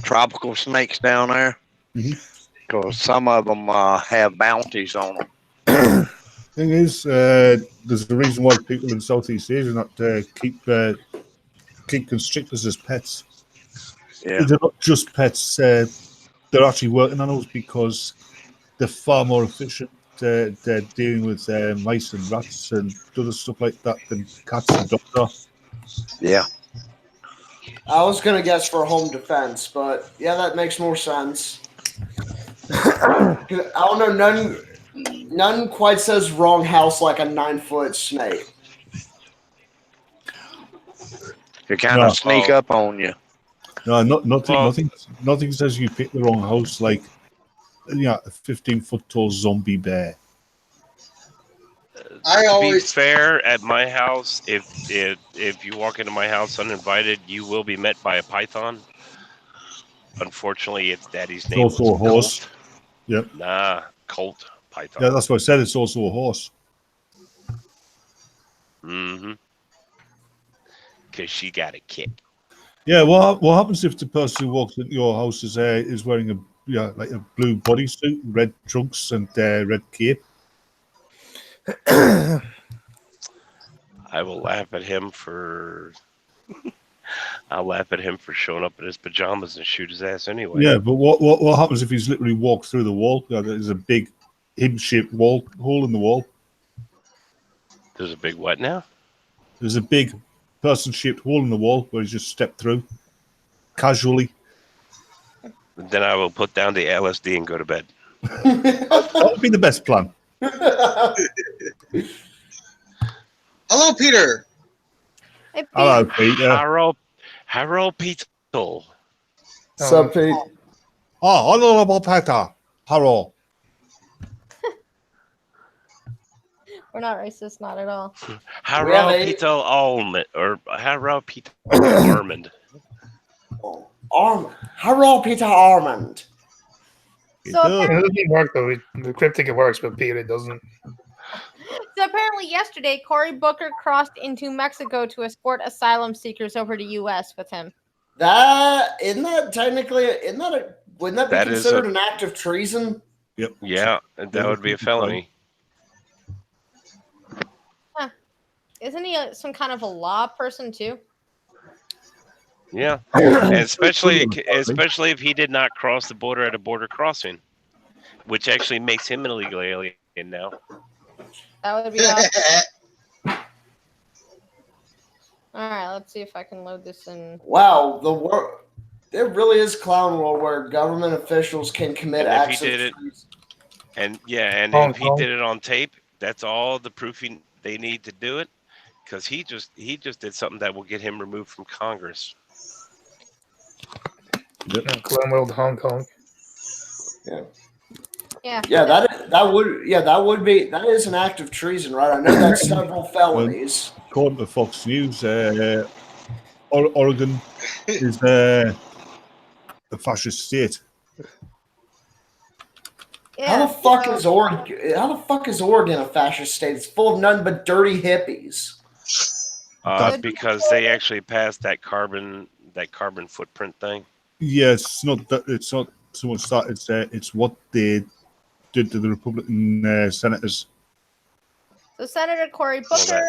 tropical snakes down there. Mhm. Because some of them have bounties on them. Thing is, there's a reason why people in Southeast Asia not keep constrictors as pets. Yeah. They're not just pets. They're actually working animals because they're far more efficient. They're dealing with mice and rats and other stuff like that than cats and dogs are. Yeah. I was gonna guess for home defense, but yeah, that makes more sense. 'Cause I don't know, none quite says wrong house like a 9-foot snake. They kind No. of sneak Oh. up on you. No, nothing. Well- Nothing says you pick the wrong house like a 15-foot tall zombie bear. I To be always fair, at my house, if you walk into my house uninvited, you will be met by a python. Unfortunately, its daddy's It's name also was a horse. Colt. Yep. Nah, Colt python. Yeah, that's what I said. It's also a horse. Mm-hmm. Because she got a kick. Yeah. What happens if the person who walks into your house is wearing a blue bodysuit, red trunks, and red cape? I will laugh at him for. I'll laugh at him for showing up in his pajamas and shoot his ass anyway. Yeah, but what happens if he's literally walked through the wall? There's a big him-shaped hole in the wall. There's a big what now? There's a big person-shaped hole in the wall where he's just stepped through casually. Then I will put down the LSD and go to bed. That would be the best plan. Hello, Peter. Hey, Pete. Hello, Peter. Harold Peter. Sup, Pete? Oh, honorable Peter. Hello. We're not racist, not at all. Harold Peter Almond or Harold Peter Armand. Harold Peter Armand. So It apparently, doesn't work though. The cryptic it works, but Peter it doesn't. yesterday, Cory Booker crossed into Mexico to escort asylum seekers over to U.S. with him. Wouldn't that be That is considered an act of treason? Yep. Yeah, that would be a felony. Isn't he some kind of a law person too? Yeah, and especially if he did not cross the border at a border crossing, which actually makes him an illegal alien now. That would be awesome. All right, let's see if I can load this in. Wow, there really is clown world where government officials can commit And if acts he did of it- treason. And yeah, Hong if he Kong. did it on tape, that's all the proof they need to do it, because he just did something that will get him removed from Congress. Clone World Hong Kong. Yeah, that is an act of treason, right? I know that's several felonies. According to Fox News, Oregon is a fascist state. How the fuck is Oregon a fascist state? It's full of none but dirty hippies. Because they actually passed that carbon footprint thing. Yeah, it's not so much that it's what they did to the Republican senators. So Senator Cory Booker,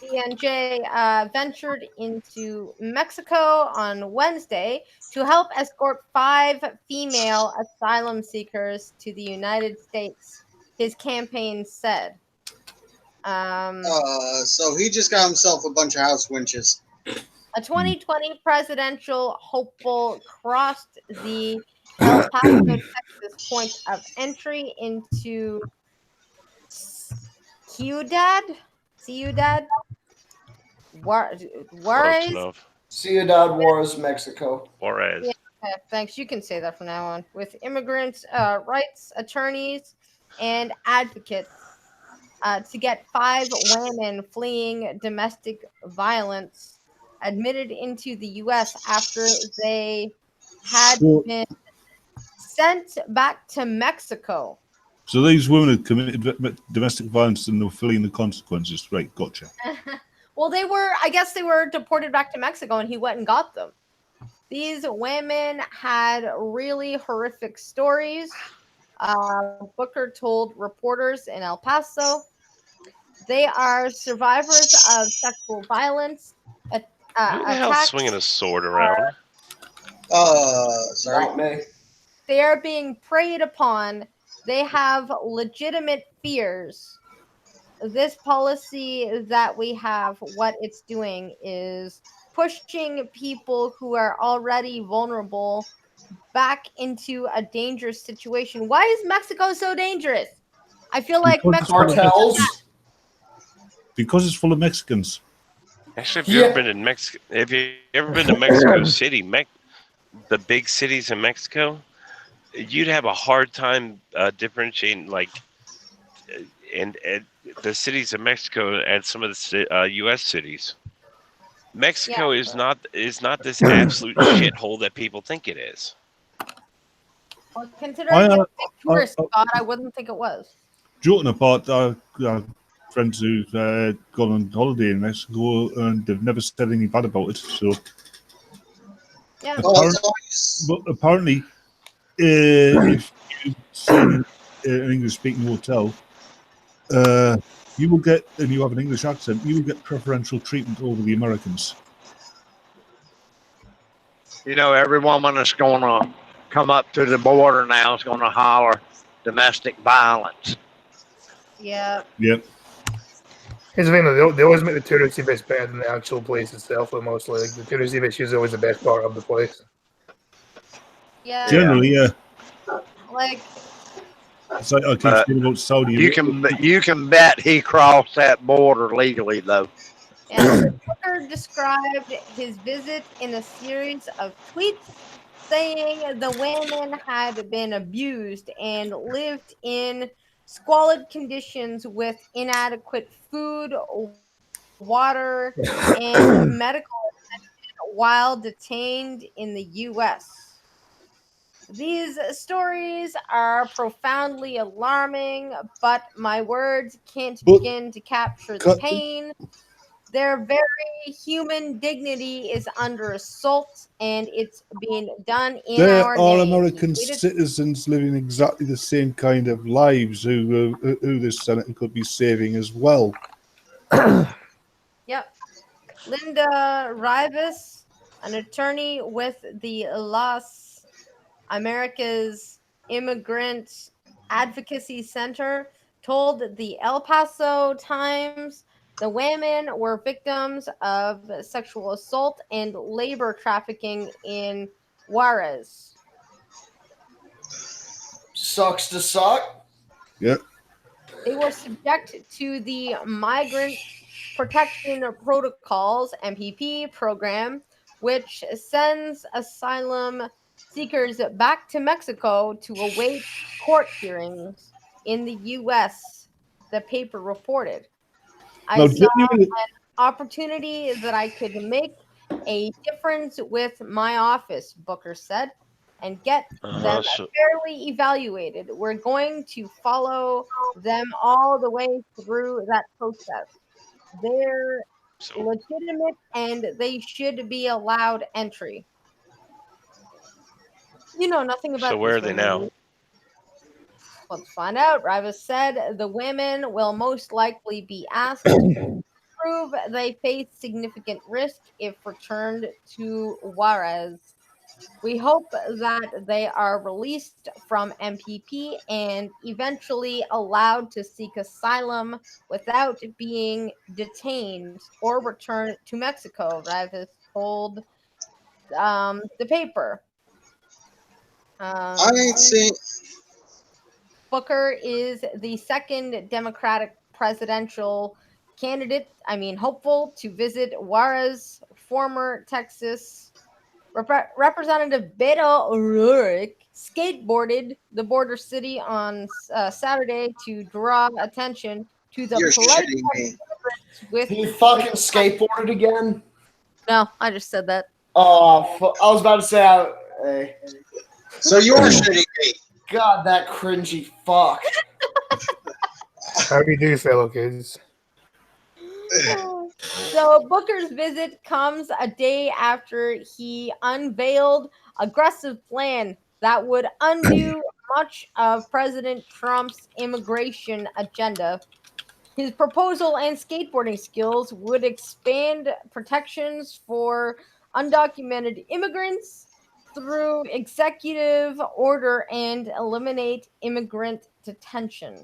DNJ, ventured into Mexico on Wednesday to help escort 5 female asylum seekers to the United States, his campaign said. So he just got himself a bunch of house winches. A 2020 presidential hopeful crossed the El Paso, Texas point of entry into Ciudad Close Juarez. enough. Ciudad Juarez, Mexico. Juarez. Yeah, thanks. You can say that from now on. With immigrants' rights attorneys and advocates to get 5 women fleeing domestic violence admitted into the U.S. after they had been sent back to Mexico. So these women had committed domestic violence and they were feeling the consequences. Right, gotcha. Well, I guess they were deported back to Mexico and he went and got them. These women had really horrific stories. Booker told reporters in El Paso they are survivors of sexual violence, Who the hell's attacks. swinging a sword around? Sorry. Not me. They are being preyed upon. They have legitimate fears. This policy that we have, what it's doing is pushing people who are already vulnerable back into a dangerous situation. Why is Mexico so dangerous? I feel like Because Mexico. Cartels. Because it's full of Mexicans. Actually, if you've ever been in Mexico, have you ever been to Mexico City, the big cities in Mexico, you'd have a hard time differentiating and the cities of Mexico and some of the U.S. cities. Mexico is not this absolute shithole that people think it is. Well, considering it's a big tourist spot, I wouldn't think it was. Joking apart, our friends who've gone on holiday in Mexico and they've never said anything bad about it. So, yeah. But apparently, if you stay in an English-speaking hotel, you will get, and you have an English accent, you will get preferential treatment over the Americans. You know, every woman that's going to come up to the border now is going to holler domestic violence. Yeah. Yep. Here's the thing, though, they always make the touristy bits better than the actual place itself, though, mostly. Like, the touristy bits is always the best part of the place. Yeah. Generally, yeah. Like, It's like I keep saying about Saudi. You can bet he crossed that border legally, though. and Booker described his visit in a series of tweets saying the women had been abused and lived in squalid conditions with inadequate food, water, and medical attention while detained in the U.S. These stories are profoundly alarming, but my words can't begin to capture the pain. Their very human dignity is under assault, and it's being done in There our are name. American citizens living exactly the same kind of lives who this senator could be saving as well. Yep. Linda Rivas, an attorney with the Las Americas Immigrant Advocacy Center, told the El Paso Times the women were victims of sexual assault and labor trafficking in Juarez. Sucks to suck. Yep. They were subject to the Migrant Protection Protocols (MPP) program, which sends asylum seekers back to Mexico to await court hearings in the U.S., the paper reported. I saw an opportunity that I could make a difference with my office, Booker said, and get them fairly evaluated. We're going to follow them all the way through that process. They're legitimate and they should be allowed entry. You know nothing about. So where are they now? Let's find out. Rivas said the women will most likely be asked to prove they face significant risk if returned to Juarez. We hope that they are released from MPP and eventually allowed to seek asylum without being detained or returned to Mexico, Rivas told the paper. I ain't seen. Booker is the second Democratic presidential hopeful to visit Juarez. Former Texas Representative Beto O'Rourke skateboarded the border city on Saturday to draw attention to the polite with. He fucking skateboarded again? No, I just said that. Oh, I was about to say. So you're shitting me. God, that cringy fuck. How do you do, fellow kids? So Booker's visit comes a day after he unveiled aggressive plan that would undo much of President Trump's immigration agenda. His proposal and skateboarding skills would expand protections for undocumented immigrants through executive order and eliminate immigrant detention.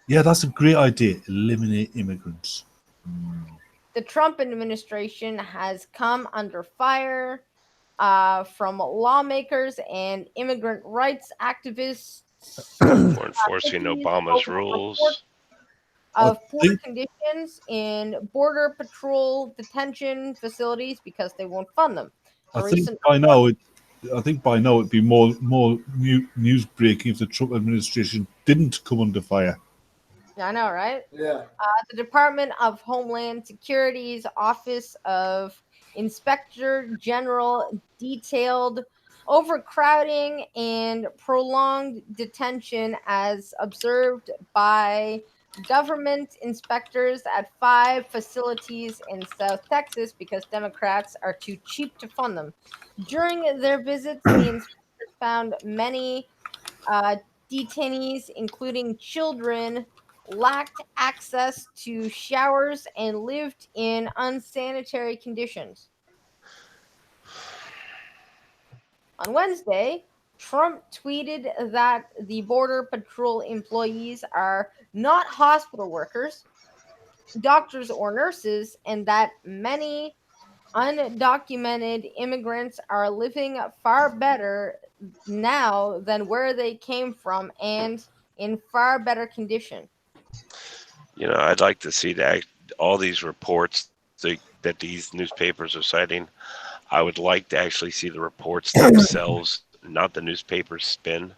Yeah, that's a great idea. Eliminate immigrants. The Trump administration has come under fire from lawmakers and immigrant rights activists. For enforcing Cities Obama's over reports rules. of I poor think- conditions in border patrol detention facilities because they won't fund them. I think by now it'd be more news breaking if the Trump administration didn't come under fire. I know, right? Yeah. The Department of Homeland Security's Office of Inspector General detailed overcrowding and prolonged detention as observed by government inspectors at 5 facilities in South Texas because Democrats are too cheap to fund them. During their visits, the inspectors found many detainees, including children, lacked access to showers and lived in unsanitary conditions. On Wednesday, Trump tweeted that the Border Patrol employees are not hospital workers, doctors, or nurses, and that many undocumented immigrants are living far better now than where they came from and in far better condition. You know, I'd like to see that all these reports that these newspapers are citing. I would like to actually see the reports themselves, not the newspaper spin,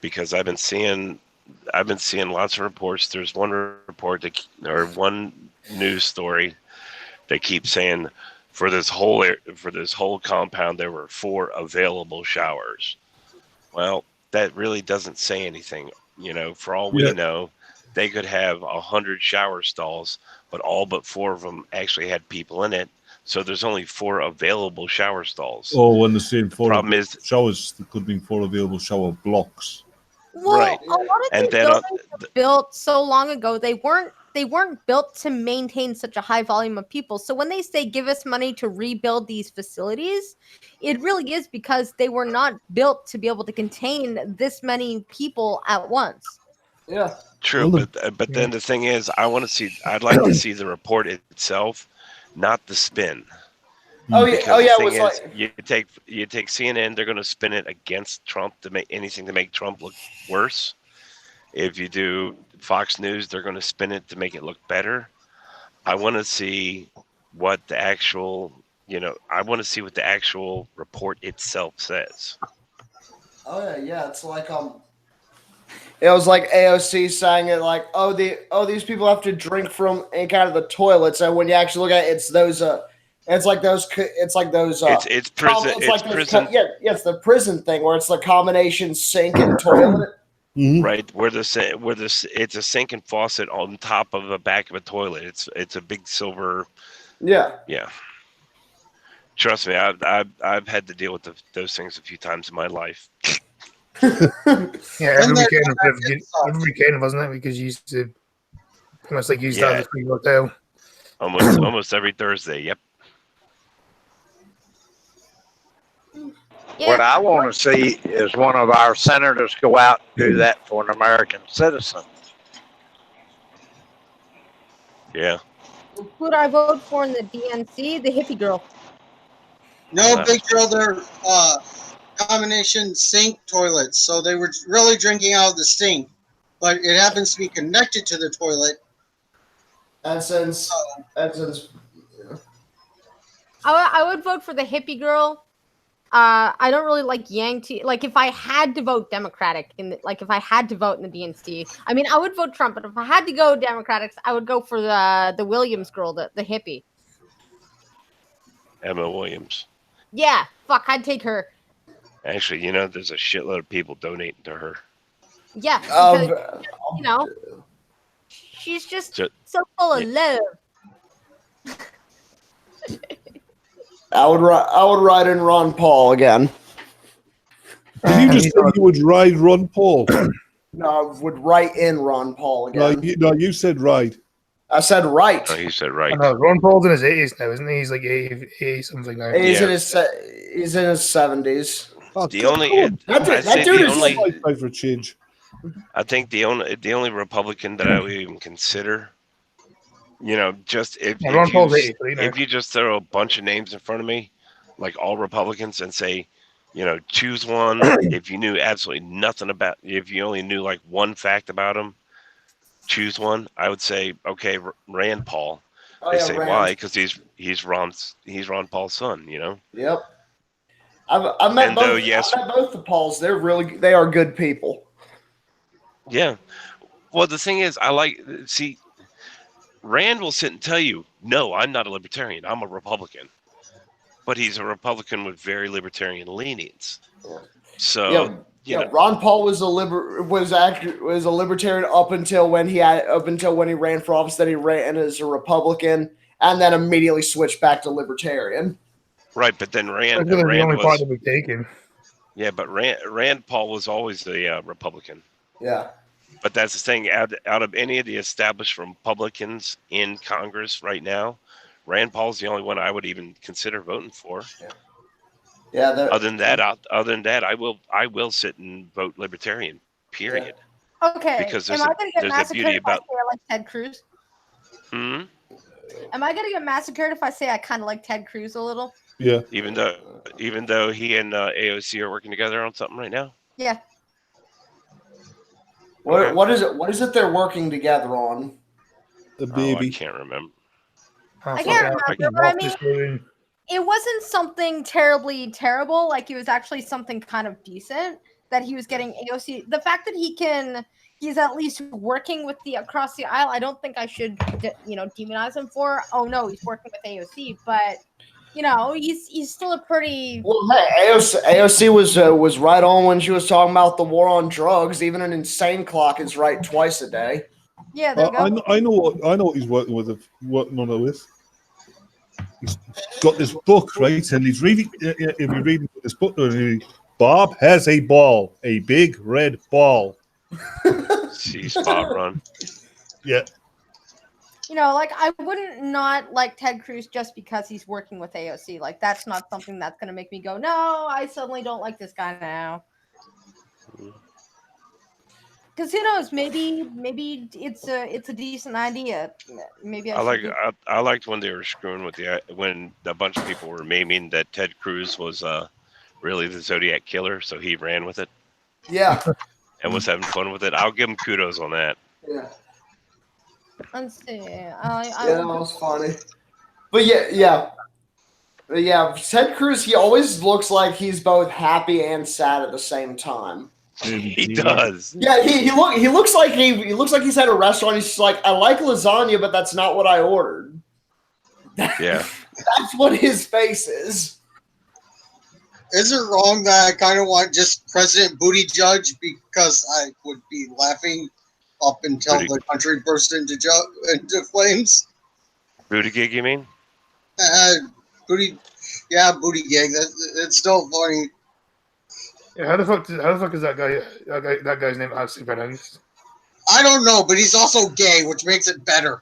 because I've been seeing lots of reports. There's one report or one news story that keeps saying for this whole compound there were 4 available showers. Well, that really doesn't say anything. You know, for all we know, they could have 100 shower stalls, but all but 4 of them actually had people in it. So there's only 4 available shower stalls. Oh, when the same 4 Problem is, showers, there could be 4 available shower blocks. Well, right. a lot of And these then buildings were built so long ago. They weren't built to maintain such a high volume of people. So when they say give us money to rebuild these facilities, it really is because they were not built to be able to contain this many people at once. Yeah. True, but then the thing is, I'd like to see the report itself, not the spin. Oh yeah. Because Oh yeah. the It thing was is, like you take CNN, they're going to spin it against Trump to make anything to make Trump look worse. If you do Fox News, they're going to spin it to make it look better. I want to see what the actual, report itself says. Oh yeah. Yeah. It's like It was like AOC saying it like, these people have to drink from ink out of the toilets, and when you actually look at it, it's those it's like those It's prison. It's prison. It's the prison thing where it's the combination sink and toilet. Right, where it's a sink and faucet on top of the back of a toilet. It's a big silver. Yeah. Yeah. Trust me, I've had to deal with those things a few times in my life. Yeah, every weekend, wasn't it? Because you used to almost like use that as a free hotel. Almost every Thursday. Yep. What I want to see is one of our senators go out and do that for an American citizen. Yeah. Who did I vote for in the DNC? The hippie girl. No, big girl, they're combination sink toilets. So they were really drinking out of the sink, but it happens to be connected to the toilet. And since I would vote for the hippie girl. I don't really like Yang T. Like, if I had to vote Democratic, if I had to vote in the DNC, I mean, I would vote Trump. But if I had to go Democratic, I would go for the Williams girl, the hippie. Emma Williams. Yeah, fuck, I'd take her. Actually, there's a shitload of people donating to her. Yeah, because Um, you know she's just Ju- so full of love. I would write in Ron Paul again. Did you just He's say not- you would ride Ron Paul? No, I would write in Ron Paul No, again. you said ride. I said right. No, he said I right. know, Ron Paul's in his 80s now, isn't he? He's like 80 something now. He's Yeah. in his 70s. Oh, The come only, on. I'd say dude the is only, Time for a change. I think the only Republican that I would even consider, just Yeah, Ron Paul's 83 now. if you just throw a bunch of names in front of me, like all Republicans, and say, choose one. If you knew absolutely nothing about, if you only knew like one fact about him, choose one. I would say, okay, Rand Paul. Oh They yeah, say Rand. why? Because he's Ron Paul's son. Yep. I've met And both. though, yes- I've met both the Pauls. They are good people. Yeah. Well, the thing is, Rand will sit and tell you, no, I'm not a libertarian. I'm a Republican. But he's a Republican with very libertarian leanings. So, Ron Paul was a libertarian up until when he ran for office. Then he ran as a Republican, and then immediately switched back to libertarian. right. But then That's Rand really the only part was, that we taken. yeah, but Rand Paul was always a Republican. Yeah. But that's the thing. Out of any of the established Republicans in Congress right now, Rand Paul's the only one I would even consider voting for. Yeah. Other than that, I will sit and vote Libertarian. Period. Okay, Because am I going to get there's a massacred beauty if I about. say I like Ted Cruz? Hmm? Am I going to get massacred if I say I kind of like Ted Cruz a little? Yeah. Even though he and AOC are working together on something right now. Yeah. What is it? What is it they're working together on? The Oh, I baby. can't remember. I can't remember, but I mean, it wasn't something terribly terrible. Like, it was actually something kind of decent that he was getting AOC. The fact that he's at least working with the across the aisle, I don't think I should, demonize him for. Oh no, he's working with AOC, but he's still a pretty. Well, hey, AOC was right on when she was talking about the war on drugs. Even an insane clock is right twice a day. Yeah, there you go. I know what he's working on it with. He's got this book, right? And he's reading. If you're reading this book, Bob has a ball, a big red ball. See, spot run. Yeah. Like, I wouldn't not like Ted Cruz just because he's working with AOC. Like, that's not something that's going to make me go, no, I suddenly don't like this guy now. Because who knows? Maybe it's a decent idea. Maybe I liked when they were screwing with when a bunch of people were memeing that Ted Cruz was really the Zodiac killer, so he ran with it. Yeah. And was having fun with it. I'll give him kudos on that. Yeah. Let's see. That was funny. But yeah, Ted Cruz, he always looks like he's both happy and sad at the same time. He does. Yeah, he looks like he's at a restaurant. He's just like, I like lasagna, but that's not what I ordered. Yeah. That's what his face is. Is it wrong that I kind of want just President Buttigieg because I would be laughing up until the country burst into flames? Buttigieg, you mean? Buttigieg. It's still funny. Yeah, how the fuck is that guy's name actually pronounced? I don't know, but he's also gay, which makes it better.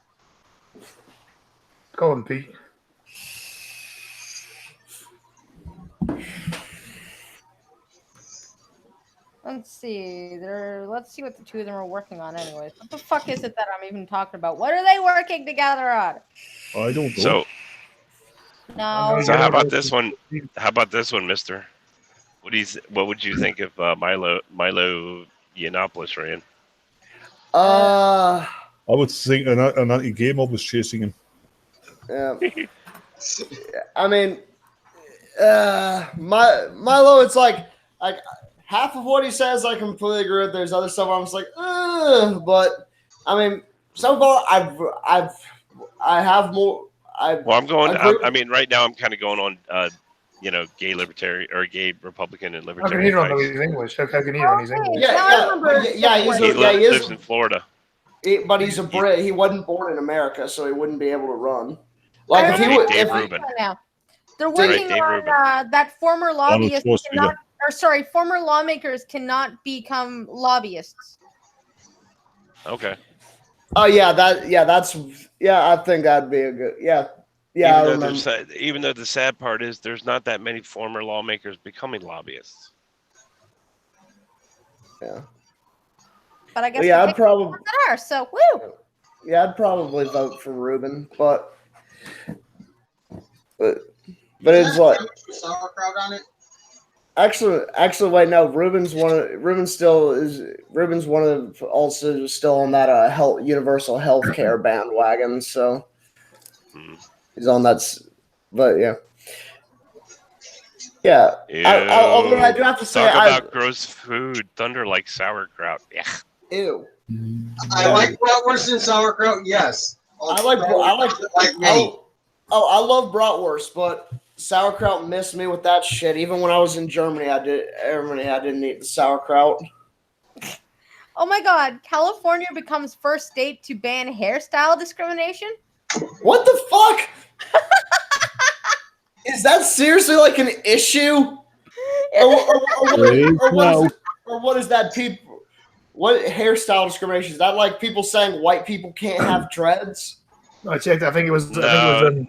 Call him Pete. Let's see. Let's see what the two of them are working on. Anyways, what the fuck is it that I'm even talking about? What are they working together on? I don't know. So No. how about this one? How about this one, Mister? What would you think if Milo Yiannopoulos ran? Uh, I would think an anti-gay mob was chasing him. Yeah. I mean, Milo, it's like half of what he says I completely agree with. There's other stuff I'm just like, but I mean, so far I have more. Well, I'm going. I mean, right now I'm kind of going on gay libertarian or gay Republican and How can he libertarian don't know fights. he's English? How can he know he's Okay. English? Yeah, Now I remember He lives in Florida. but he's a Brit. He wasn't born in America, so he wouldn't be able to run. I Like if he remember would, Dave if Rubin. now. They're Dave working Dave on Rubin. that former lobbyists Schwarzenegger. cannot, or sorry, former lawmakers cannot become lobbyists. Okay. oh yeah, I think that'd be a good yeah. I remember. Even though the sad part is there's not that many former lawmakers becoming lobbyists. Yeah. But I guess Well, yeah, the I'd probably that are so woo. I'd probably vote for Rubin, but it's like sauerkraut on it. actually wait, no, Rubin's one of also still on that universal health care bandwagon, so he's on that. But yeah. Although I do have to say, talk about gross food. Thunder like sauerkraut. Yeah. Ew. I like bratwurst and sauerkraut. Yes. I like me. I love bratwurst, but sauerkraut missed me with that shit. Even when I was in Germany, I didn't eat the sauerkraut. Oh my God! California becomes first state to ban hairstyle discrimination. What the fuck? Is that seriously like an issue? Or what is that? People, what hairstyle discrimination is that? Like people saying white people can't have dreads? No, I checked. I think it was. No.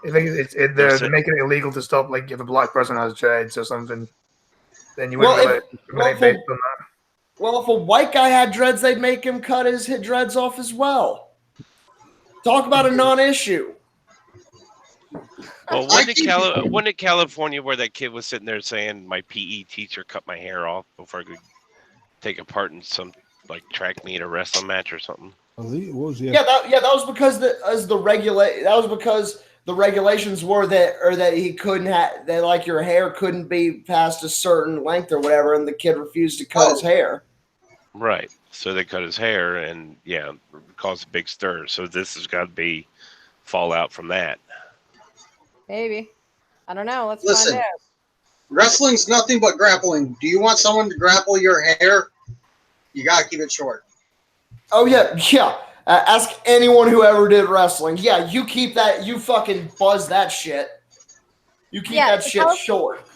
I think they're making it illegal to stop. Like if a black person has dreads or something, then you wouldn't be able to discriminate based on that. Well, if a white guy had dreads, they'd make him cut his dreads off as well. Talk about a non-issue. Well, when did California, where that kid was sitting there saying my PE teacher cut my hair off before I could take a part in some like track meet or wrestling match or something? I think it was, yeah. That was because the regulations were that he couldn't have that like your hair couldn't be past a certain length or whatever, and the kid refused to cut his hair. Right. So they cut his hair and caused a big stir. So this has got to be fallout from that. Maybe. I don't know. Let's Listen, find out. Wrestling's nothing but grappling. Do you want someone to grapple your hair? You gotta keep it short. Oh yeah. Ask anyone who ever did wrestling. Yeah, you keep that. You fucking buzz that shit. You keep that shit short.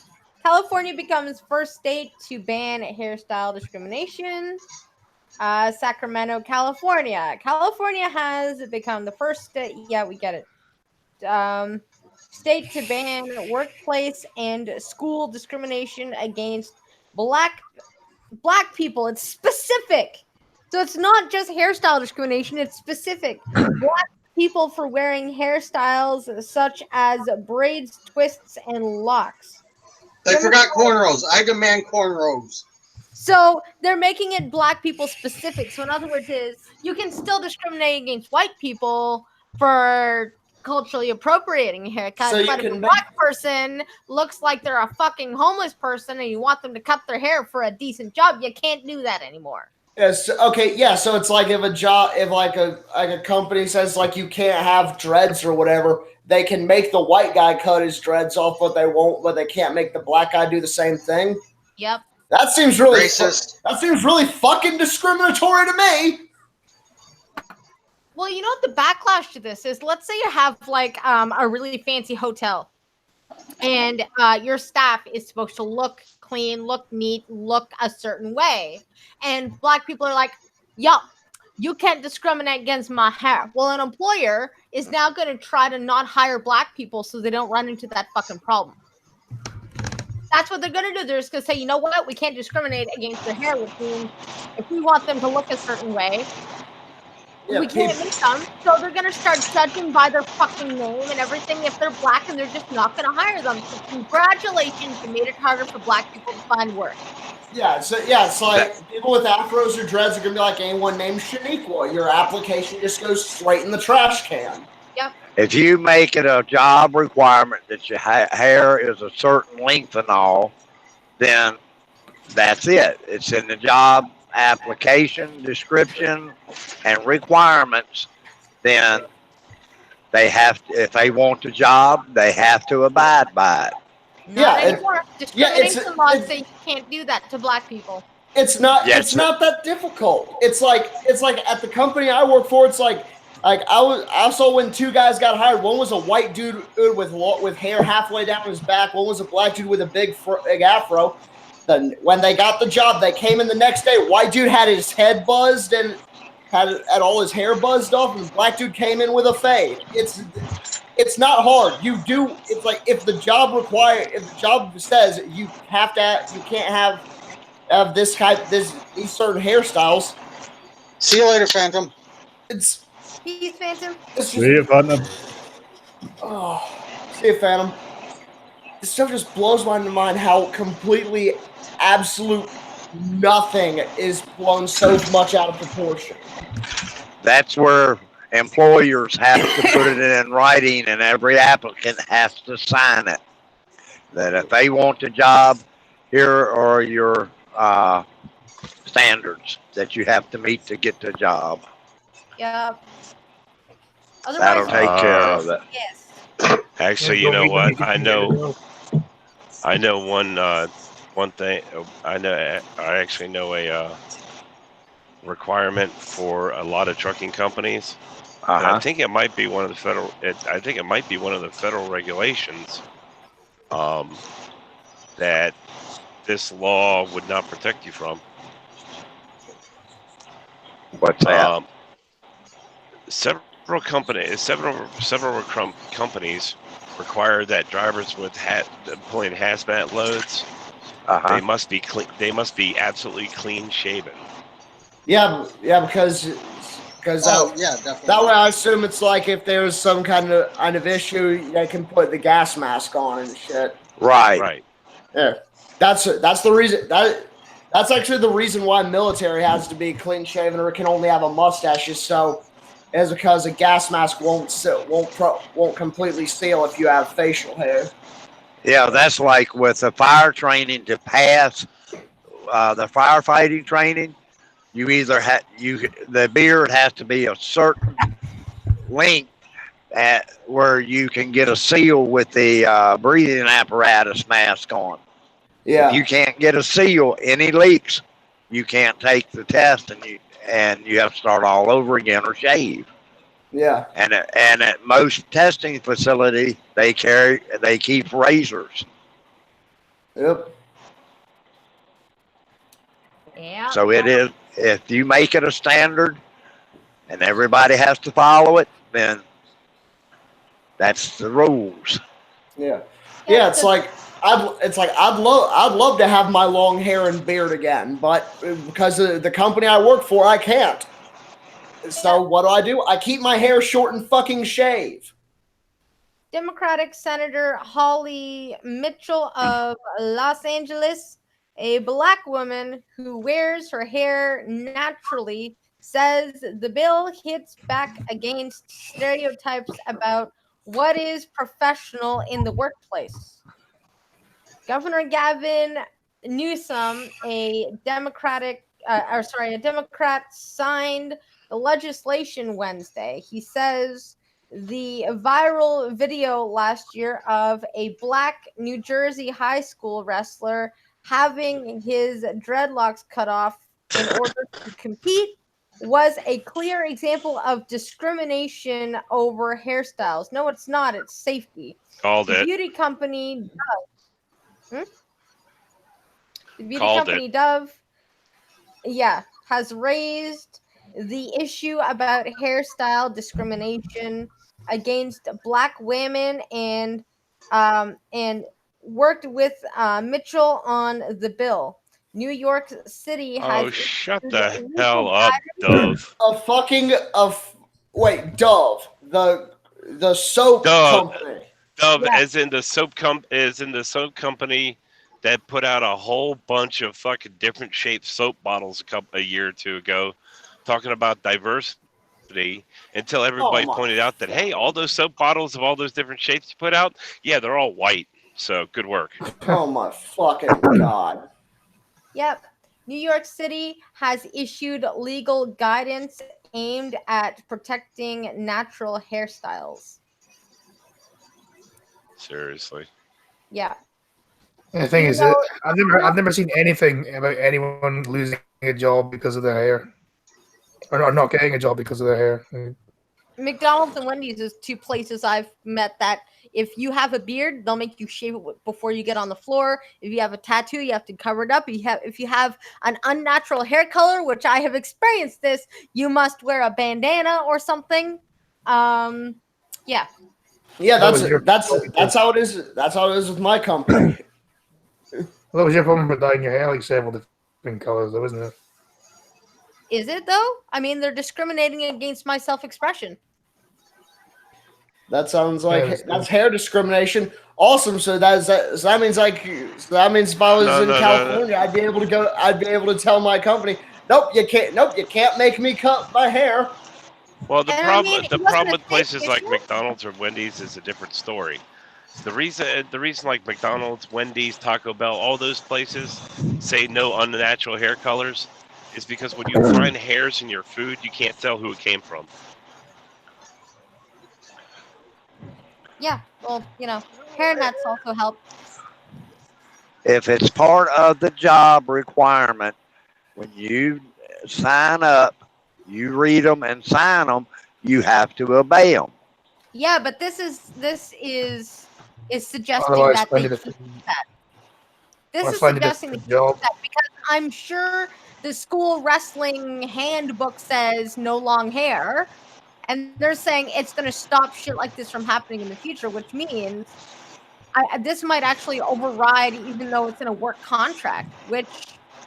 California becomes first state to ban hairstyle discrimination. Sacramento, California. California has become the first state. Yeah, we get it. State to ban workplace and school discrimination against black people. It's specific. So it's not just hairstyle discrimination, it's specific. Black people for wearing hairstyles such as braids, twists, and locks. They forgot cornrows. I demand cornrows. So they're making it black people specific. So in other words, you can still discriminate against white people for culturally appropriating haircuts, So but if a black person looks like they're a fucking homeless person and you want them to cut their hair for a decent job, you can't do that anymore. Yes. Okay. Yeah. So it's like if a company says like you can't have dreads or whatever, they can make the white guy cut his dreads off, but they can't make the black guy do the same thing. Yep. That seems really racist. That seems really fucking discriminatory to me. Well, you know what the backlash to this is? Let's say you have like a really fancy hotel, and your staff is supposed to look clean, look neat, look a certain way, and black people are like, "Yo, you can't discriminate against my hair." Well, an employer is now going to try to not hire black people so they don't run into that fucking problem. That's what they're going to do. They're just going to say, "You know what? We can't discriminate against their hair, which means if we want them to look a certain way." Yeah, we can't make them, so they're gonna start judging by their fucking name and everything if they're black, and they're just not gonna hire them. So congratulations, you made it harder for black people to find work. Yeah, it's like people with afros or dreads are gonna be like anyone named Shaniqua. Your application just goes straight in the trash can. Yep. If you make it a job requirement that your hair is a certain length and all, then that's it. It's in the job application, description, and requirements. Then they have to, if they want the job, they have to abide by it. Not Yeah, anymore. Discrimination laws say you can't do that to black people. It's not. Yeah, It's not that difficult. It's like at the company I work for. It's like I saw when two guys got hired. One was a white dude with hair halfway down his back. One was a black dude with a big afro. Then when they got the job, they came in the next day. White dude had his head buzzed and had all his hair buzzed off, and the black dude came in with a fade. It's not hard. You do. It's like if the job says you can't have these certain hairstyles. See you later, Phantom. It's Peace, Phantom. just See you, Phantom. See you, Phantom. This stuff just blows my mind how completely absolute nothing is blown so much out of proportion. That's where employers have to put it in writing, and every applicant has to sign it. That if they want the job, here are your standards that you have to meet to get the job. Yep. That'll take care of it. Yes. Actually, you know what? I know one thing. I actually know a requirement for a lot of trucking companies. And I think it might be one of the federal. I think it might be one of the federal regulations that this law would not protect you from. What's that? Several companies require that drivers with pulling hazmat loads. They must be clean. They must be absolutely clean shaven. Yeah, because definitely. That way, I assume it's like if there's some kind of issue, they can put the gas mask on and shit. Right. Yeah, that's the reason that's actually the reason why military has to be clean shaven or can only have a mustache is because a gas mask won't completely seal if you have facial hair. Yeah, that's like with the fire training to pass the firefighting training. You either the beard has to be a certain length at where you can get a seal with the breathing apparatus mask on. Yeah. If you can't get a seal, any leaks, you can't take the test, and you have to start all over again or shave. Yeah. And at most testing facility, they keep razors. Yep. Yeah. So it is. If you make it a standard, and everybody has to follow it, then that's the rules. Yeah. Yeah. It's like I'd love to have my long hair and beard again, but because of the company I work for, I can't. So what do? I keep my hair short and fucking shave. Democratic Senator Holly Mitchell of Los Angeles, a black woman who wears her hair naturally, says the bill hits back against stereotypes about what is professional in the workplace. Governor Gavin Newsom, a Democrat, signed the legislation Wednesday. He says the viral video last year of a black New Jersey high school wrestler having his dreadlocks cut off in order to compete was a clear example of discrimination over hairstyles. No, it's not. It's safety. The beauty company Dove. The beauty company Dove, has raised the issue about hairstyle discrimination against black women and worked with Mitchell on the bill. New York City has. Oh, shut the hell up, Dove. Dove, the soap company. Dove, as in the soap company that put out a whole bunch of fucking different shaped soap bottles a year or two ago, talking about diversity, until everybody pointed out that, hey, all those soap bottles of all those different shapes you put out, yeah, they're all white. So good work. Oh my fucking God. Yep. New York City has issued legal guidance aimed at protecting natural hairstyles. Seriously. Yeah. And the thing You is, know- I've never seen anything about anyone losing a job because of their hair, or not getting a job because of their hair. McDonald's and Wendy's is two places I've met that if you have a beard, they'll make you shave it before you get on the floor. If you have a tattoo, you have to cover it up. If you have an unnatural hair color, which I have experienced this, you must wear a bandana or something. Yeah. Yeah, That was your- that's how it is. That's how it is with my company. Well, that was your problem for dyeing your hair like several different colors, though, isn't it? Is it though? I mean, they're discriminating against my self-expression. That sounds like Yeah, that's hair discrimination. Awesome. So that means if I was in California, I'd be able to go. I'd be able to tell my company, nope, you can't. Nope, you can't make me cut my hair. Well, the And I problem mean, it the wasn't problem a with fake places like issue. McDonald's or Wendy's is a different story. The reason like McDonald's, Wendy's, Taco Bell, all those places say no unnatural hair colors is because when you find hairs in your food, you can't tell who it came from. Yeah. Well, hair nets also help. If it's part of the job requirement, when you sign up, you read them and sign them, you have to obey them. Yeah, but this is suggesting Otherwise, that they find it keep that. This Or is find a suggesting they different keep job. that because I'm sure the school wrestling handbook says no long hair, and they're saying it's going to stop shit like this from happening in the future, which means this might actually override, even though it's in a work contract. Which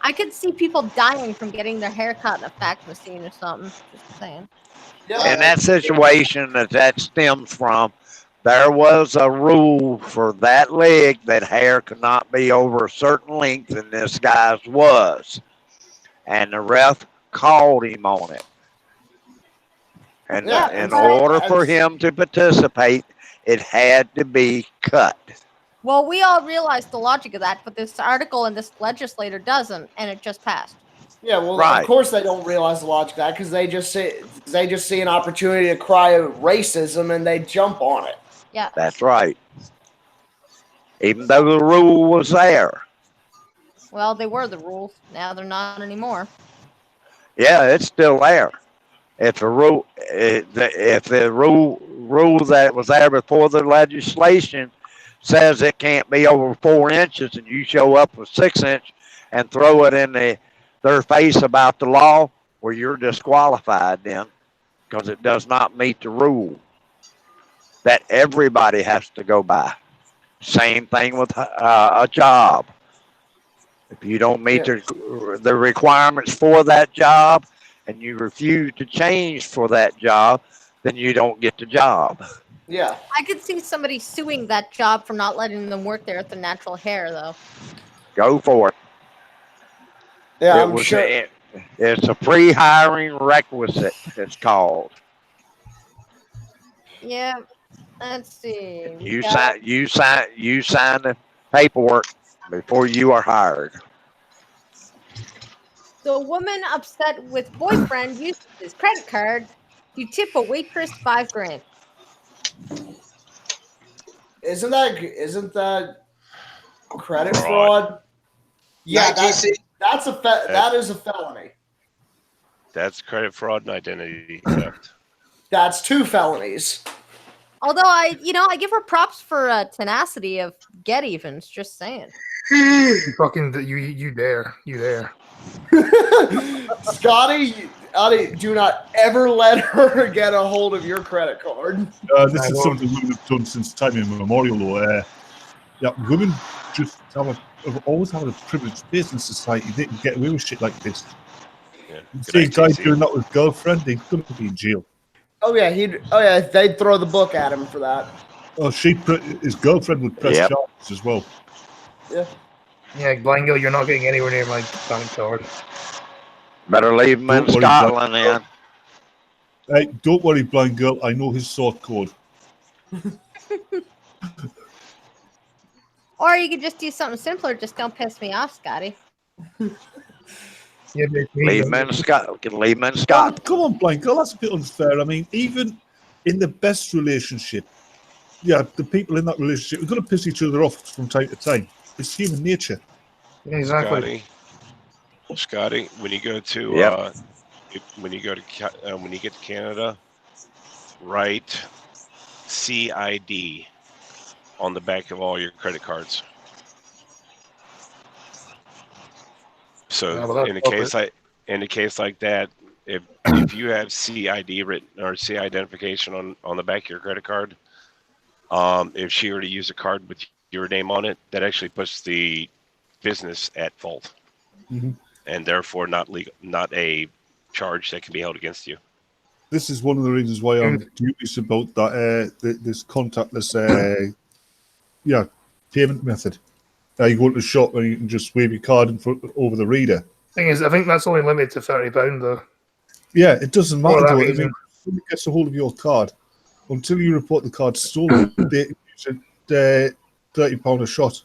I could see people dying from getting their hair cut in a fax machine or something. Just saying. Yeah. In that situation that stems from, there was a rule for that league that hair could not be over a certain length, and this guy's was. And the ref called him on it. And Yeah, in but order for him to participate, it had to be cut. Well, we all realize the logic of that, but this article and this legislator doesn't, and it just passed. Yeah, well, Right. of course they don't realize the logic of that because they just see an opportunity to cry out racism and they jump on it. Yeah. That's right. Even though the rule was there. Well, they were the rules. Now they're not anymore. Yeah, it's still there. If the rule that was there before the legislation says it can't be over 4 inches, and you show up with 6 inch and throw it in their face about the law, well, you're disqualified then, because it does not meet the rule that everybody has to go by. Same thing with a job. If you don't meet the requirements for that job and you refuse to change for that job, then you don't get the job. Yeah. I could see somebody suing that job for not letting them work there with the natural hair, though. Go for it. Yeah, I'm sure. It's a pre-hiring requisite, it's called. Yeah. Let's see. You sign the paperwork before you are hired. So a woman upset with boyfriend uses his credit card to tip a waitress $5,000. Isn't that credit fraud? Yeah, that is a felony. That's credit fraud and identity theft. That's 2 felonies. Although I give her props for tenacity of get evens. Just saying. You dare. Scotty, do not ever let her get a hold of your credit card. This is something women have done since time immemorial. Yeah, women just have always had a privileged place in society. They can get away with shit like this. Yeah. You see a guy doing that with his girlfriend, they're going to be in jail. Oh yeah, they'd throw the book at him for that. Oh, his girlfriend would press charges as well. Yeah. Yeah, Blind Girl, you're not getting anywhere near my bank card. Better leave him in Scotland then. Hey, don't worry, Blind Girl. I know his sort code. Or you could just do something simpler. Just don't piss me off, Scotty. Yeah, leave him in Scotland. Come on, Blind Girl. That's a bit unfair. I mean, even in the best relationship, the people in that relationship are going to piss each other off from time to time. It's human nature. Exactly. Scotty, when you go to Yep. when you get to Canada, write CID on the back of all your credit cards. So Yeah, well, in a case like that, if you have CID written or C identification on the back of your credit card, if she were to use a card with your name on it, that actually puts the business at fault, and therefore not a charge that can be held against you. This is one of the reasons why I'm dubious about that this contactless payment method. You go to the shop and you can just wave your card over the reader. Thing is, I think that's only limited to £30 though. Yeah, it doesn't matter though. I reason. mean, if somebody gets a hold of your card, until you report the card stolen, they use it £30 a shot.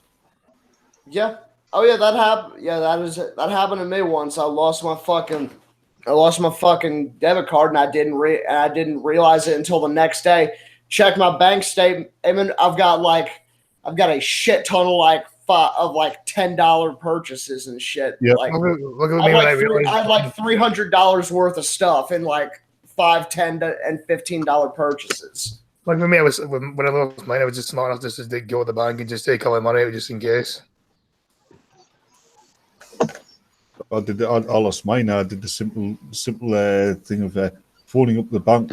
Yeah. Oh yeah, that happened. Yeah, that happened to me once. I lost my fucking debit card, and I didn't realize it until the next day. Check my bank statement. I've got a shit ton of $10 purchases and shit. Yep. Like Look at I me when I had realized. like $300 worth of stuff in like $5, $10, and $15 purchases. Like for me, when I lost mine, I was just smart enough just to go to the bank and just take all my money out just in case. I lost mine. I did the simple thing of phoning up the bank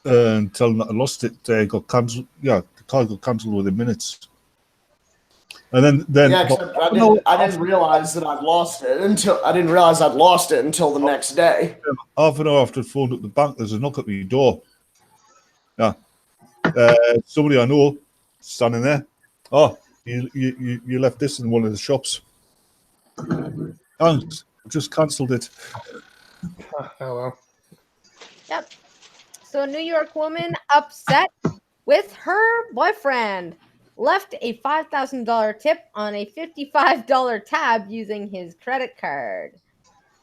and telling them that I lost it. Got cancelled. Yeah, the card got cancelled within minutes. And then Yeah, except I didn't realize that I'd lost it until the next day. Half an hour after I phoned up the bank, there's a knock at my door. Yeah, somebody I know standing there. Oh, you left this in one of the shops. Thanks. Just cancelled it. Oh well. Yep. So a New York woman upset with her boyfriend left a $5,000 tip on a $55 tab using his credit card.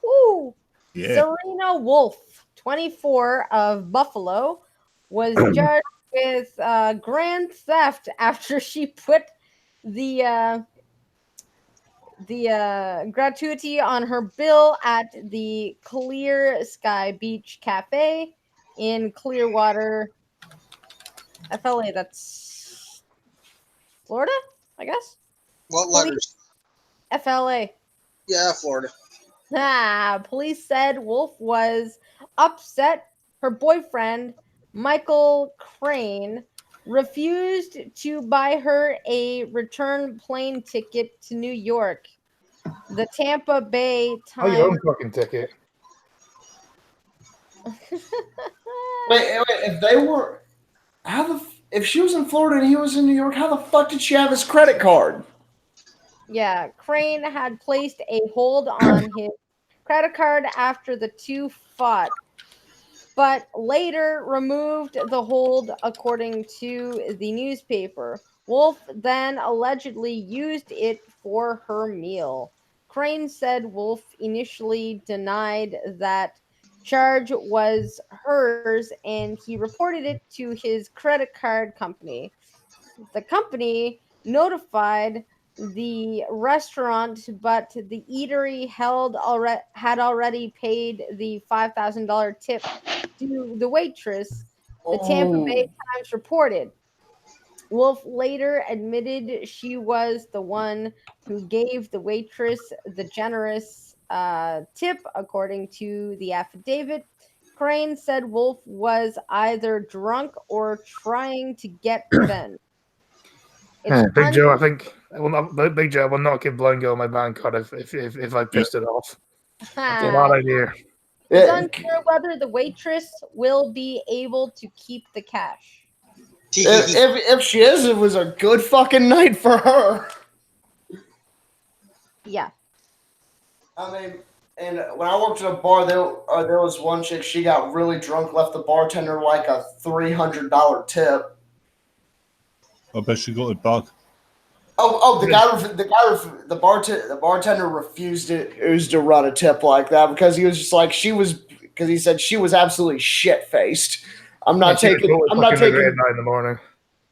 Woo! Yeah. Serena Wolf, 24, of Buffalo, was charged with grand theft after she put the gratuity on her bill at the Clear Sky Beach Cafe in Clearwater, FLA. That's Florida, I guess. What letters? FLA. Yeah, Florida. Police said Wolf was upset her boyfriend, Michael Crane, refused to buy her a return plane ticket to New York. The Tampa Bay Oh, your own Times. fucking ticket. Wait, if they were, if she was in Florida and he was in New York, how the fuck did she have his credit card? Yeah, Crane had placed a hold on his credit card after the two fought, but later removed the hold, according to the newspaper. Wolf then allegedly used it for her meal. Crane said Wolf initially denied that charge was hers, and he reported it to his credit card company. The company notified the restaurant, but the eatery had already paid the $5,000 tip to the waitress, the Tampa Bay Times reported. Wolf later admitted she was the one who gave the waitress the generous tip, according to the affidavit. Crane said Wolf was either drunk or trying to get revenge. Big Joe, I think Big Joe will not give Blind Girl my bank card if I pissed it off. That's a bad idea. It's unclear whether the waitress will be able to keep the cash. If she is, it was a good fucking night for her. Yeah. I mean, and when I worked at a bar, there was one chick. She got really drunk, left the bartender like a $300 tip. I bet she got it back. The bartender refused to run a tip like that because he was just like because he said she was absolutely shit faced. I'm not taking in the morning.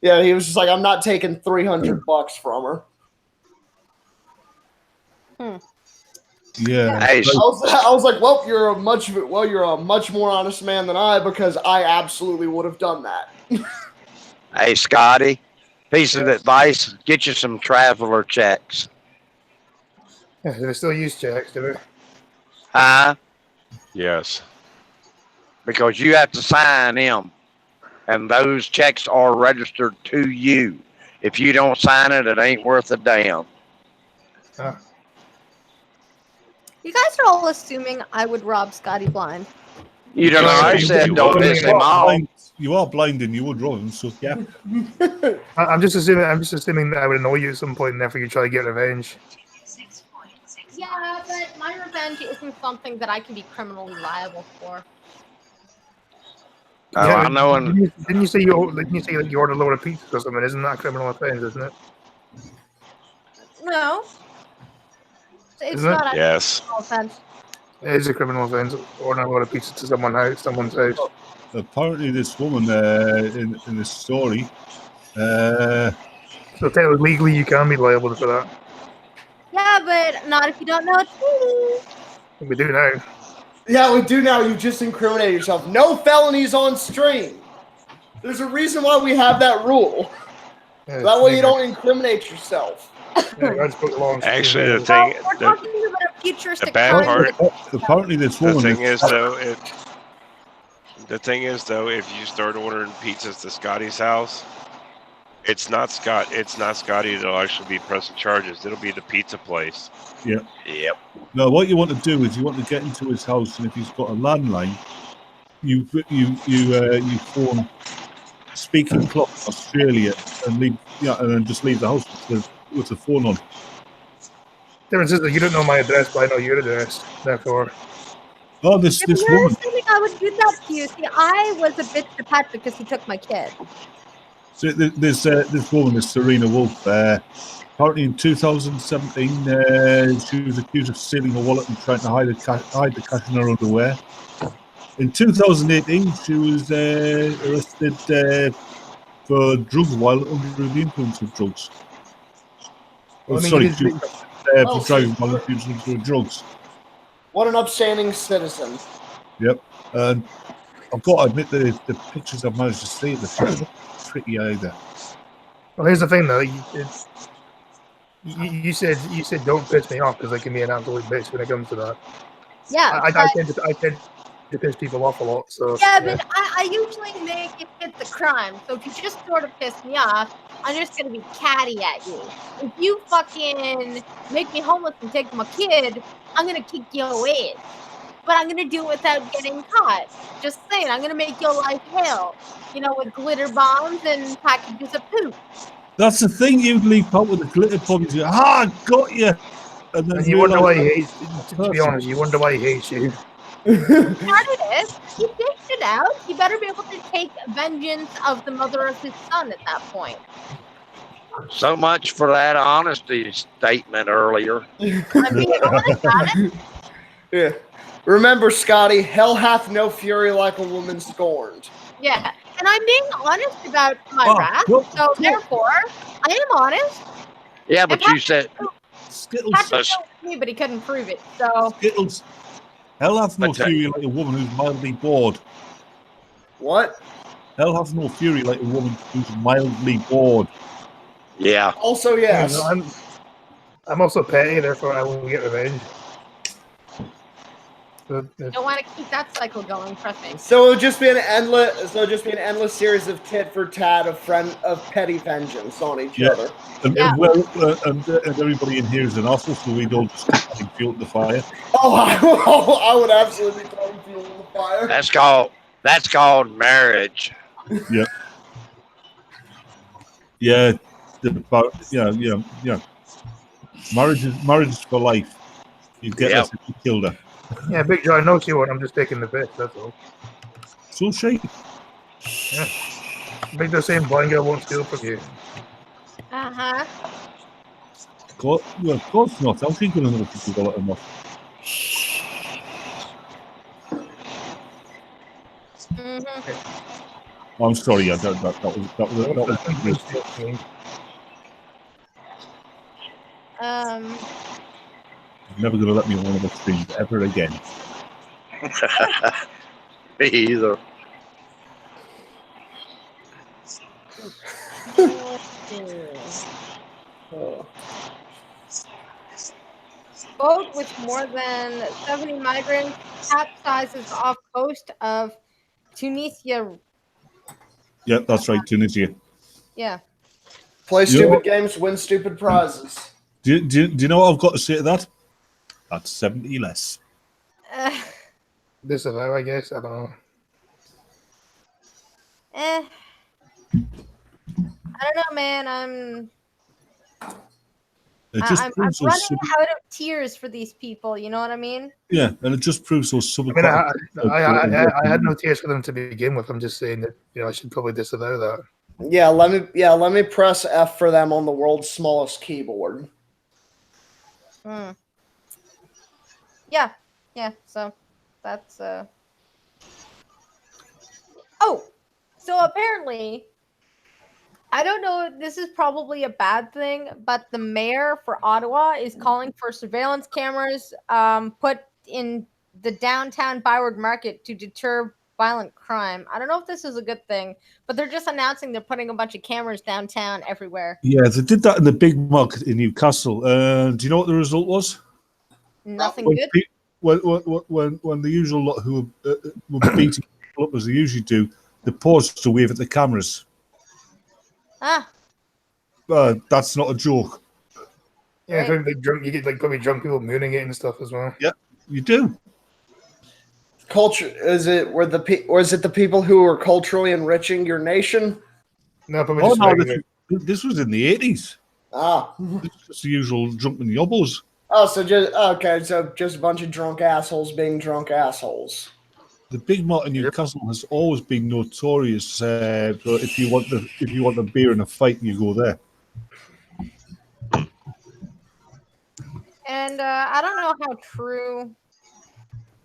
Yeah, he was just like, I'm not taking $300 from her. Yeah. Hey, I was like, well, you're a much more honest man than I, because I absolutely would have done that. hey, Scotty. Piece of advice: get you some traveler checks. Yeah, they still use checks, do they? Huh? Yes. Because you have to sign them, and those checks are registered to you. If you don't sign it, it ain't worth a damn. You guys are all assuming I would rob Scotty blind. You don't know. I said don't piss him off. You are blind and you would run, so yeah. I'm just assuming that I would annoy you at some point, and therefore you try to get revenge. Yeah, but my revenge isn't something that I can be criminally liable for. Oh, I know. And Didn't you say you ordered a load of pizza or something? Isn't that a criminal offense? Isn't it? No. It's Isn't it? not a Yes. criminal offense. It is a criminal offense ordering a load of pizza to someone's house. Apparently, this woman in this story, So technically, legally, you can be liable for that. Yeah, but not if you don't know it's me. We do now. Yeah, we do now. You just incriminated yourself. No felonies on stream. There's a reason why we have that rule. Yeah, That way you don't incriminate yourself. Yeah, I just put the law on Actually, stream. the thing, We're talking about a futuristic bad time. part- apparently this the woman. thing is though, if you start ordering pizzas to Scotty's house, it's not Scotty that'll actually be pressing charges. It'll be the pizza place. Yeah. yep. No, what you want to do is you want to get into his house, and if he's got a landline, you phone Speaking Clock Australia and leave, and then just leave the house with the phone on. Difference is that you don't know my address, but I know your address. Therefore, Oh, this You're woman. assuming I would do that to you. See, I was a bitch to Patrick because he took my kid. So this woman is Serena Wolf. Apparently, in 2017, she was accused of stealing a wallet and trying to hide the cash in her underwear. In 2018, she was arrested for drugs while under the influence of drugs. Well, I mean, sorry, you she did- was for driving while under the influence of drugs. What an upstanding citizen. Yep. And I've got to admit that the pictures I've managed to see, they're pretty either. well, here's the thing though. You said don't piss me off because I can be an absolute bitch when it comes to that. Yeah. I tend to piss people off a lot. So Yeah, but I usually make it fit the crime. So if you just sort of piss me off, I'm just gonna be catty at you. If you fucking make me homeless and take my kid, I'm gonna kick your ass. But I'm gonna do it without getting caught. Just saying, I'm gonna make your life hell. With glitter bombs and packages of poop. That's the thing, you leap out with the glitter bombs. You go, got you. And then and you wonder why he realise- hates. To be honest, you wonder why he hates you. Started it. He dished it out. He better be able to take vengeance of the mother of his son at that point. So much for that honesty statement earlier. I'm being honest about it. Yeah. Remember, Scotty, hell hath no fury like a woman scorned. Yeah. And I'm being honest about my Oh, wrath. cool, So cool. therefore, I am honest. Yeah, but you said Skittles. Patrick told me, but he couldn't prove it. So Skittles. Hell hath no But, fury like a woman who's mildly bored. What? Hell hath no fury like a woman who's mildly bored. yeah. Also, yes. I'm also petty, therefore I will get revenge. But, don't want to keep that cycle going. Trust me. So it'll just be an endless series of tit for tat of petty vengeance on each Yeah. other. And, Yeah. and everybody in here is an asshole, so we don't just keep adding fuel to the fire. Oh, I would absolutely throw fuel in the fire. That's called marriage. Yeah. Yeah. Marriage is for life. You get Yep. this if you killed her. yeah, Big Joe, I know you won't. I'm just taking the piss. That's all. So she. Big Joe saying blind girl won't steal from you. Uh-huh. Of course not. How's she going to know if you got it or not? Mm-hmm. I'm sorry. That was You're never going to let me on one of the streams ever again. Me either. Boat with more than 70 migrants capsizes off coast of Tunisia. Yep, that's right, Tunisia. Yeah. Play You stupid know- games, win stupid prizes. Do you know what I've got to say to that? That's 70 less. Disavow, I guess. I don't know. I don't know, man. It just I'm proves running those out of tears for these people. You know what I mean? yeah, and it just proves those I mean, subacquatic. I had no tears for them to begin with. I'm just saying that I should probably disavow that. Yeah, let me press F for them on the world's smallest keyboard. Yeah. So that's Oh, so apparently, I don't know. This is probably a bad thing, but the mayor for Ottawa is calling for surveillance cameras put in the downtown Byward Market to deter violent crime. I don't know if this is a good thing, but they're just announcing they're putting a bunch of cameras downtown everywhere. Yeah, they did that in the big market in Newcastle. Do you know what the result was? Nothing When good. when the usual lot who were beating people up as they usually do, they paused to wave at the cameras. That's not a joke. Yeah, Right. probably drunk. You get probably drunk people mooning it and stuff as well. Yeah, you do. Culture is it or is it the people who are culturally enriching your nation? No, probably Oh just no, regular. this was in the 80s. Ah. This was just the usual drunken yobbos. Oh, so just a bunch of drunk assholes being drunk assholes. The big mart in Newcastle has always been notorious for if you want the beer in a fight, you go there. And I don't know how true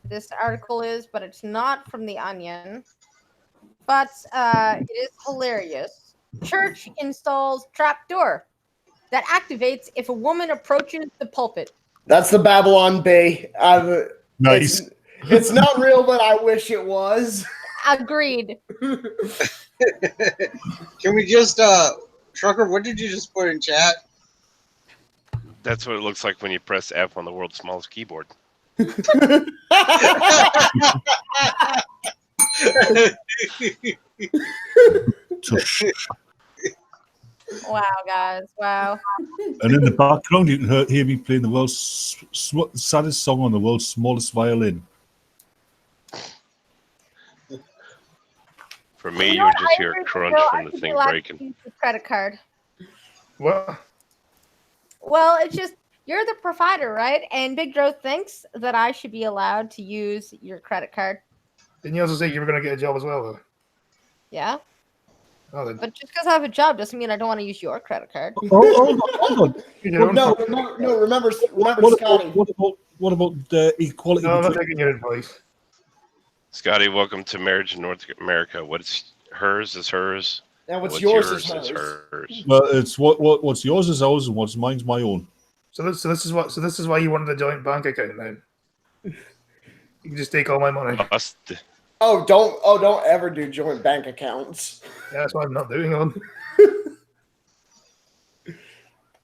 this article is, but it's not from The Onion. But it is hilarious. Church installs trapdoor that activates if a woman approaches the pulpit. That's the Babylon Bee. Nice. It's not real, but I wish it was. Agreed. Can we just, Trucker, what did you just put in chat? That's what it looks like when you press F on the world's smallest keyboard. Tush. Wow, guys. Wow. And in the background, you can hear me playing the world's saddest song on the world's smallest violin. For me, you would just hear a crunch from the thing breaking. Credit card. What? Well, it's just you're the provider, right? And Big Joe thinks that I should be allowed to use your credit card. Didn't you also say you were going to get a job as well, though? Yeah. Oh, then. But just because I have a job doesn't mean I don't want to use your credit card. Hold on. No, remember, Scotty. What about equality? No, I'm not taking your advice. Scotty, welcome to Marriage in North America. What's hers is hers. And what's What's yours yours is hers. Well, it's what's yours is ours, and what's mine's my own. So this is why you wanted a joint bank account, then. You can just take all my money. Oh, don't ever do joint bank accounts. Yeah, that's why I'm not doing them.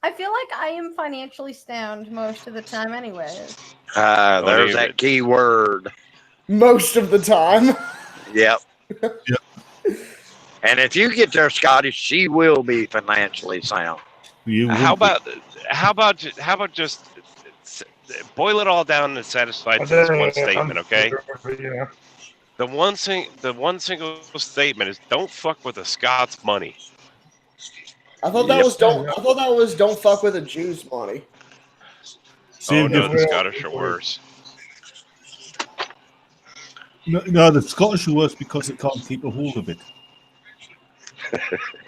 I feel like I am financially sound most of the time, anyways. There's that key word. Most of the time. Yep. Yep. And if you get there, Scotty, she will be financially sound. How about just boil it all down and satisfied to this one statement, okay? Yeah. The one single statement is don't fuck with a Scots money. I thought that was don't fuck with a Jew's money. Oh no, the Scottish are worse. No, the Scottish are worse because they can't keep a hold of it.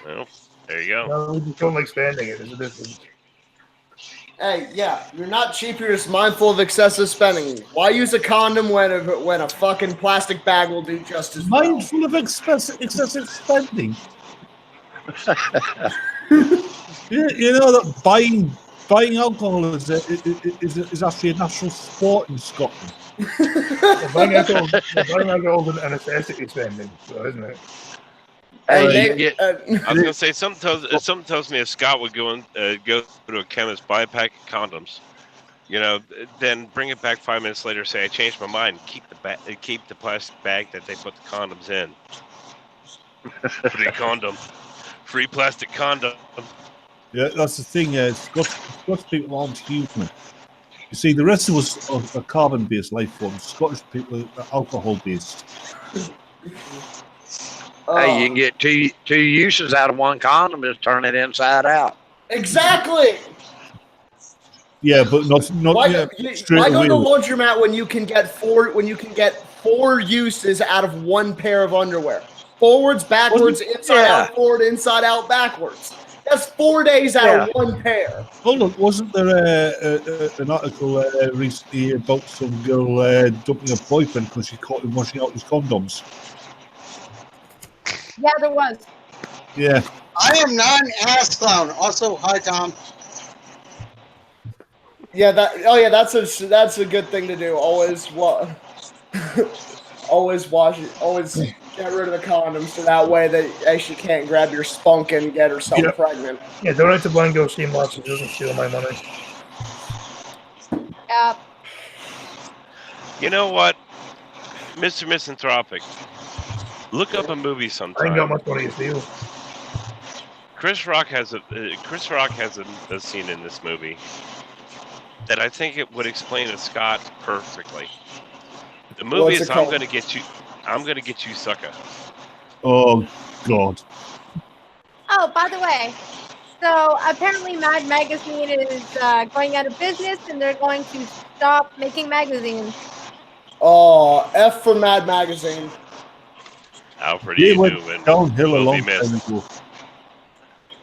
Well, there you go. No, we just don't like spending it. There's a difference. Hey, yeah, you're not cheap. You're just mindful of excessive spending. Why use a condom when a fucking plastic bag will do just as well? Mindful of excessive spending. You know that buying alcohol is actually a national sport in Scotland. Buying alcohol is a necessity spending, so isn't it? Hey, And you they, can get I was gonna say something tells me if Scott would go to a chemist, buy a pack of condoms, then bring it back 5 minutes later, say I changed my mind, keep the plastic bag that they put the condoms in. Free condom, free plastic condom. Yeah, that's the thing. Scots people aren't human. You see, the rest of us are carbon-based life forms. Scottish people are alcohol-based. hey, you can get two uses out of one condom. Just turn it inside out. exactly. Yeah, but not Why, straight why go away. to the laundromat when you can get four uses out of one pair of underwear? Forwards, backwards, inside out, forward, inside out, backwards. That's 4 days out of one pair. Hold on, wasn't there an article recently about some girl dumping a boyfriend because she caught him washing out his condoms? Yeah, there was. Yeah. I am not an ass clown. Also, hi Tom. Yeah, that's a good thing to do. Always always wash it. Always get rid of the condoms so that way that she can't grab your spunk and get herself pregnant. Yeah, don't let the blind girl see much. She doesn't steal my money. You know what, Mr. Misanthropic? Look up a movie I sometime. ain't got much money to steal. Chris Rock has a scene in this movie that I think it would explain to Scott perfectly. The movie What's is it I'm called? gonna get you, sucker. Oh God. Oh, by the way, so apparently Mad Magazine is going out of business, and they're going to stop making magazines. Oh, F for Mad Magazine. Alfred They E. went Newman downhill a will be long time missed. ago.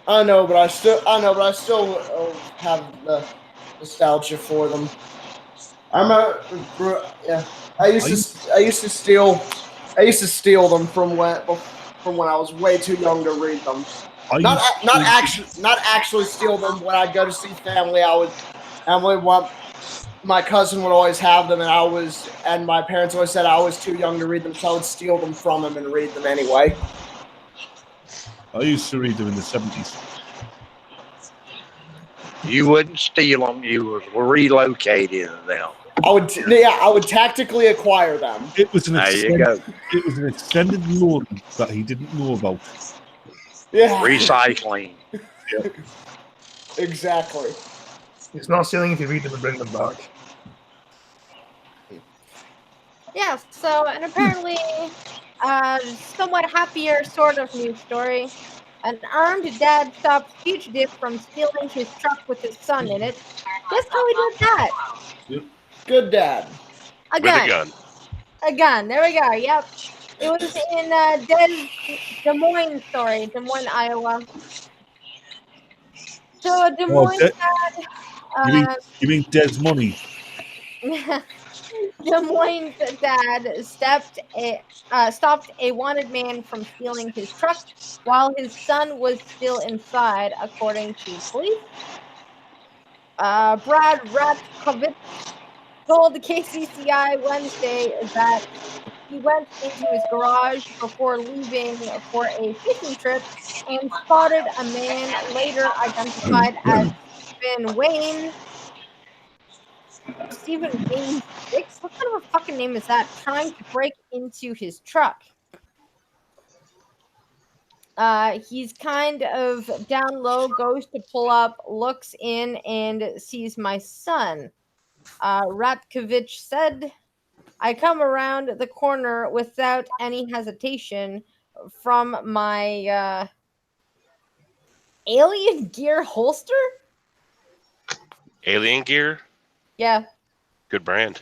I know, but I still have the nostalgia for them. I used to steal them from when I was way too young to read them. Not actually steal them when I'd go to see family. My cousin would always have them, and my parents always said I was too young to read them, so I would steal them from him and read them anyway. I used to read them in the 70s. You wouldn't steal them. You were relocating them. I would tactically acquire them. It was an There you go. It was an extended loan that he didn't know about. Yeah, Recycling. exactly. It's not stealing if you read them and bring them back. Yeah, so, and apparently, somewhat happier sort of news story. An armed dad stops fugitive from stealing his truck with his son in it. Guess how he did that? Good dad. With a gun. A gun. There we go. Yep. It was in Des Moines, Iowa. So Des Moines dad. You mean Des Money? Des Moines dad stopped a wanted man from stealing his truck while his son was still inside, according to police. Brad Ratkovich told KCCI Wednesday that he went into his garage before leaving for a fishing trip and spotted a man later identified as Stephen Wayne 6. What kind of a fucking name is that? Trying to break into his truck. He's kind of down low, goes to pull up, looks in, and sees my son. Ratkovich said, I come around the corner without any hesitation from my alien gear holster? Alien Gear? Yeah. Good brand.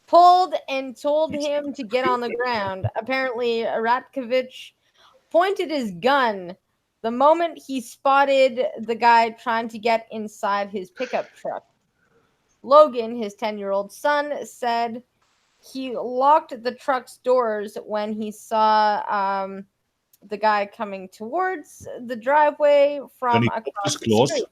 Pulled and told him to get on the ground. Apparently, Ratkovich pointed his gun the moment he spotted the guy trying to get inside his pickup truck. Logan, his 10-year-old son, said he locked the truck's doors when he saw the guy coming towards the driveway from across the street.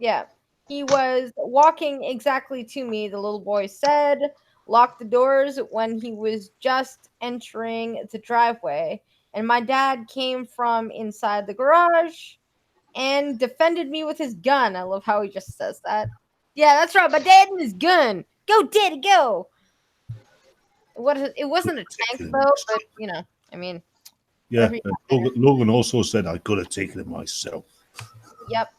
Yeah. He was walking exactly to me, the little boy said, locked the doors when he was just entering the driveway. And my dad came from inside the garage and defended me with his gun. I love how he just says that. Yeah, that's right. My dad and his gun. Go, daddy, go. It wasn't a tank, though, but, you know, I mean. Yeah, whatever you and got there. Logan also said I could have taken it myself. Yep.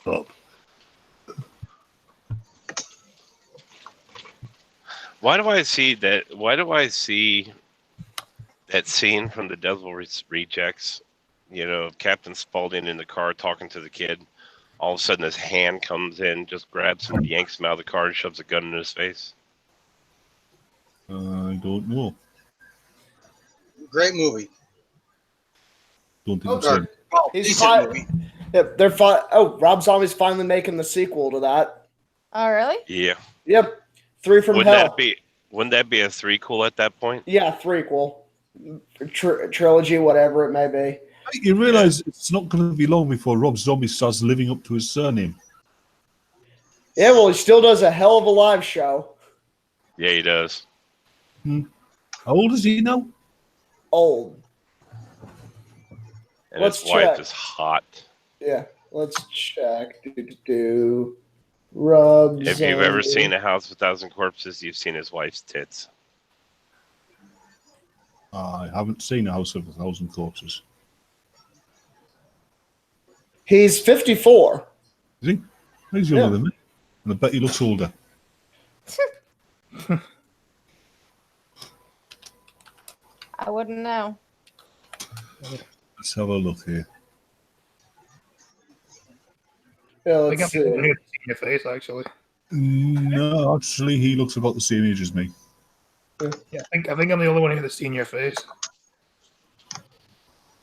Up. Why do I see that? Why do I see that scene from the Devil Rejects? You know, Captain Spaulding in the car talking to the kid. All of a sudden, this hand comes in, just grabs him, yanks him out of the car, and shoves a gun in his face. I don't know. Great movie. Don't think Oh, I've seen it. He's Decent movie. Yep, Rob Zombie's finally making the sequel to that. Oh, really? Yeah. Yep, 3 from Hell. Wouldn't that be a threequel at that point? Yeah, threequel, trilogy, whatever it may be. You realise it's not going to be long before Rob Zombie starts living up to his surname. Yeah, well, he still does a hell of a live show. Yeah, he does. How old is he now? Old. And Let's his wife check. is hot. Yeah, let's check. Rob If you've ever Zombie. seen A House with 1,000 Corpses, you've seen his wife's tits. I haven't seen A House of 1,000 Corpses. He's 54. Is he? He's younger Yeah. than me. And I bet he looks older. I wouldn't know. Let's have a look here. Yeah, I think let's I'm see. here to see your face, actually. No, actually, he looks about the same age as me. Yeah, I think I'm the only one here that's seen your face.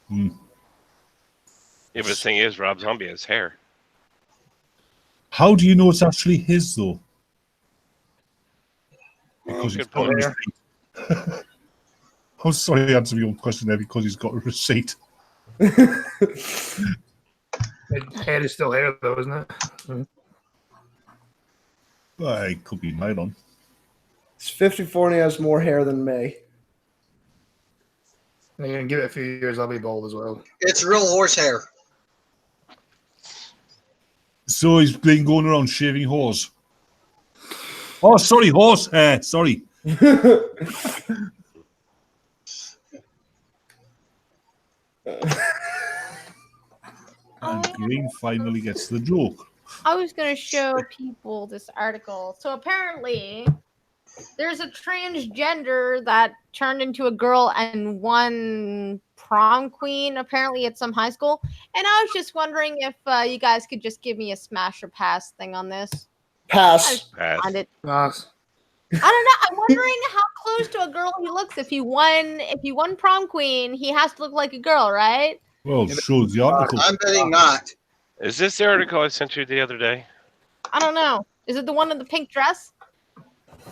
Hmm. Yeah, but the thing is, Rob Zombie has hair. How do you know it's actually his, though? Because he's Good got a point. receipt. I'm sorry to answer your question there because he's got a receipt. Hair is still hair, though, isn't it? Well, it could be nylon. He's 54 and he has more hair than me. And you can give it a few years, I'll be bald as well. It's real horsehair. So he's been going around shaving horse. Oh, sorry, horse hair. Sorry. And Green finally gets the joke. I was going to show people this article. So apparently, there's a transgender that turned into a girl and won prom queen, apparently at some high school. And I was just wondering if you guys could just give me a smash or pass thing on this. Pass. Pass. Find it. Nice. I don't know. I'm wondering how close to a girl he looks. If he won prom queen, he has to look like a girl, right? Well, shows the article. I'm betting not. Is this the article I sent you the other day? I don't know. Is it the one in the pink dress?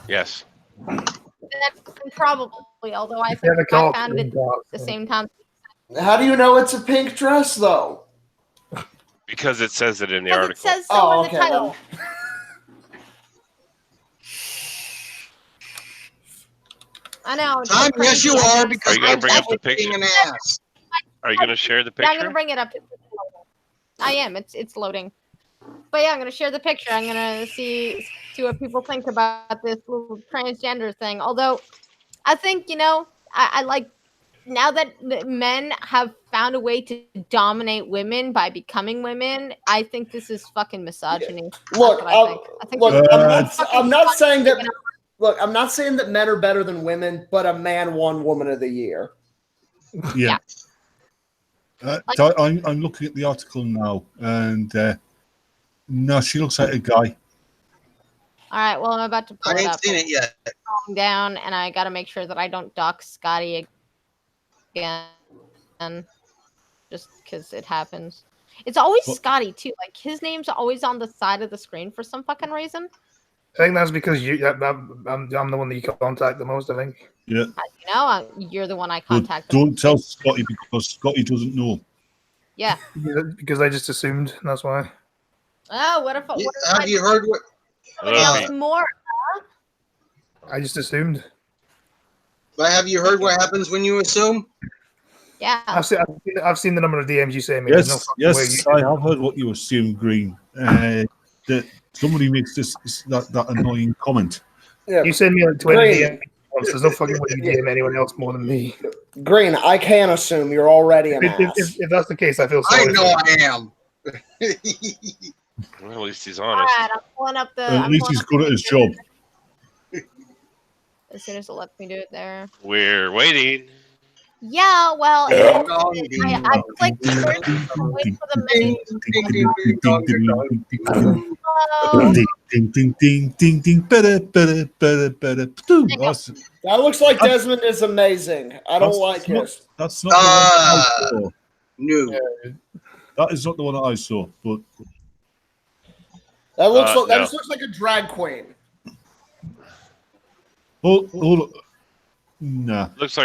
Yes. That's probably, although I Yeah, think the I call- found it at the same time. How do you know it's a pink dress, though? Because it says it in the Because it article. says so Oh, in the okay, title. I know. it's Tom, yes, crazy. you are, because Are you gonna I'm bring up the definitely being picture? an ass. Are you going to share the Yeah, I'm picture? gonna bring it up. I am. It's loading. But yeah, I'm gonna share the picture. I'm gonna see what people think about this little transgender thing. Although, I think I like now that the men have found a way to dominate women by becoming women. I think this is fucking misogyny. Look, That's what I think. I think look, this is I'm fucking not fun saying that. taking up- Look, I'm not saying that men are better than women, but a man won Woman of the Year. Yeah. I'm looking at the article now, and no, she looks like a guy. All right. Well, I'm about to pull I it ain't up. seen it yet. Calm down, and I gotta make sure that I don't dock Scotty again, just because it happens. It's always What? Scotty too. Like his name's always on the side of the screen for some fucking reason. I think that's because I'm the one that you contact the most, I think. Yeah. You're the one I But contact. don't tell Scotty because Scotty doesn't know. Yeah. Because I just assumed. That's why. Oh, what if Have you heard what? somebody else more? I just assumed. But have you heard what happens when you assume? Yeah. I've seen the number of DMs you send me. There's no fucking way Yes, you- I have heard what you assume, Green. That somebody makes that annoying comment. Yeah, You send me like 20 Green. DMs once. There's no fucking way you DM anyone else more than me. Green, I can assume you're already an ass. If that's the case, I feel I sorry. know I am. Well, at least he's All honest. right, I'm pulling up the. At least he's good at his job. As soon as it lets me do it there. We're waiting. Yeah, well, Yeah. I clicked wait for the menu. Hello. Ding, ding, ding, ding, ding, ding, better. That's That looks like Desmond is amazing. I don't like not, it. that's not the one I saw. No. That is not the one that I saw, but That looks like that No. just looks like a drag queen. hold on. Nah. Looks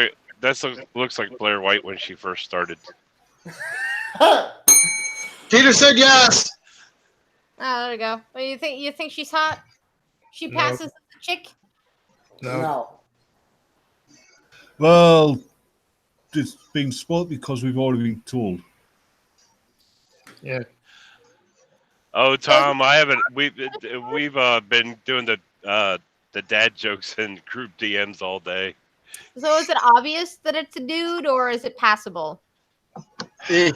like Blair White when she first started. Peter said yes. Oh, there we go. Well, you think she's hot? She passes as a chick? No. Well, it's being spoiled because we've already been told. Yeah. Oh, Tom, I haven't. We've been doing the dad jokes in group DMs all day. So is it obvious that it's a dude or is it passable? Yeah,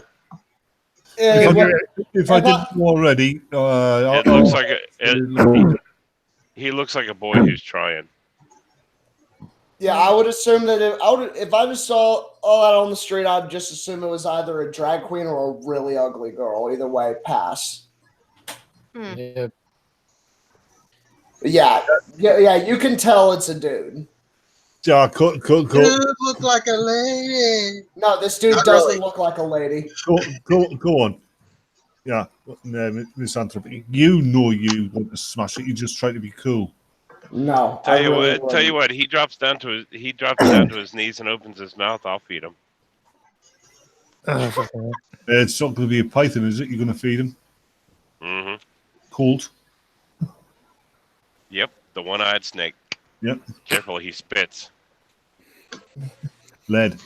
If I didn't know already, It looks like he looks like a boy who's trying. yeah, I would assume that if I just saw all that on the street, I'd just assume it was either a drag queen or a really ugly girl. Either way, pass. Yeah. Yeah, you can tell it's a dude. Yeah, cool. Dude look like a lady. No, this dude Not doesn't really. look like a lady. Go on. Yeah, misanthropy. You know you want to smash it. You just try to be cool. No. Tell you really what. Tell you wouldn't. what. He drops down to his knees and opens his mouth. I'll feed him. It's not going to be a python, is it? You're going to feed him Mm-hmm. cold. Yep. The one-eyed snake. Yep. Careful, he spits. Lead.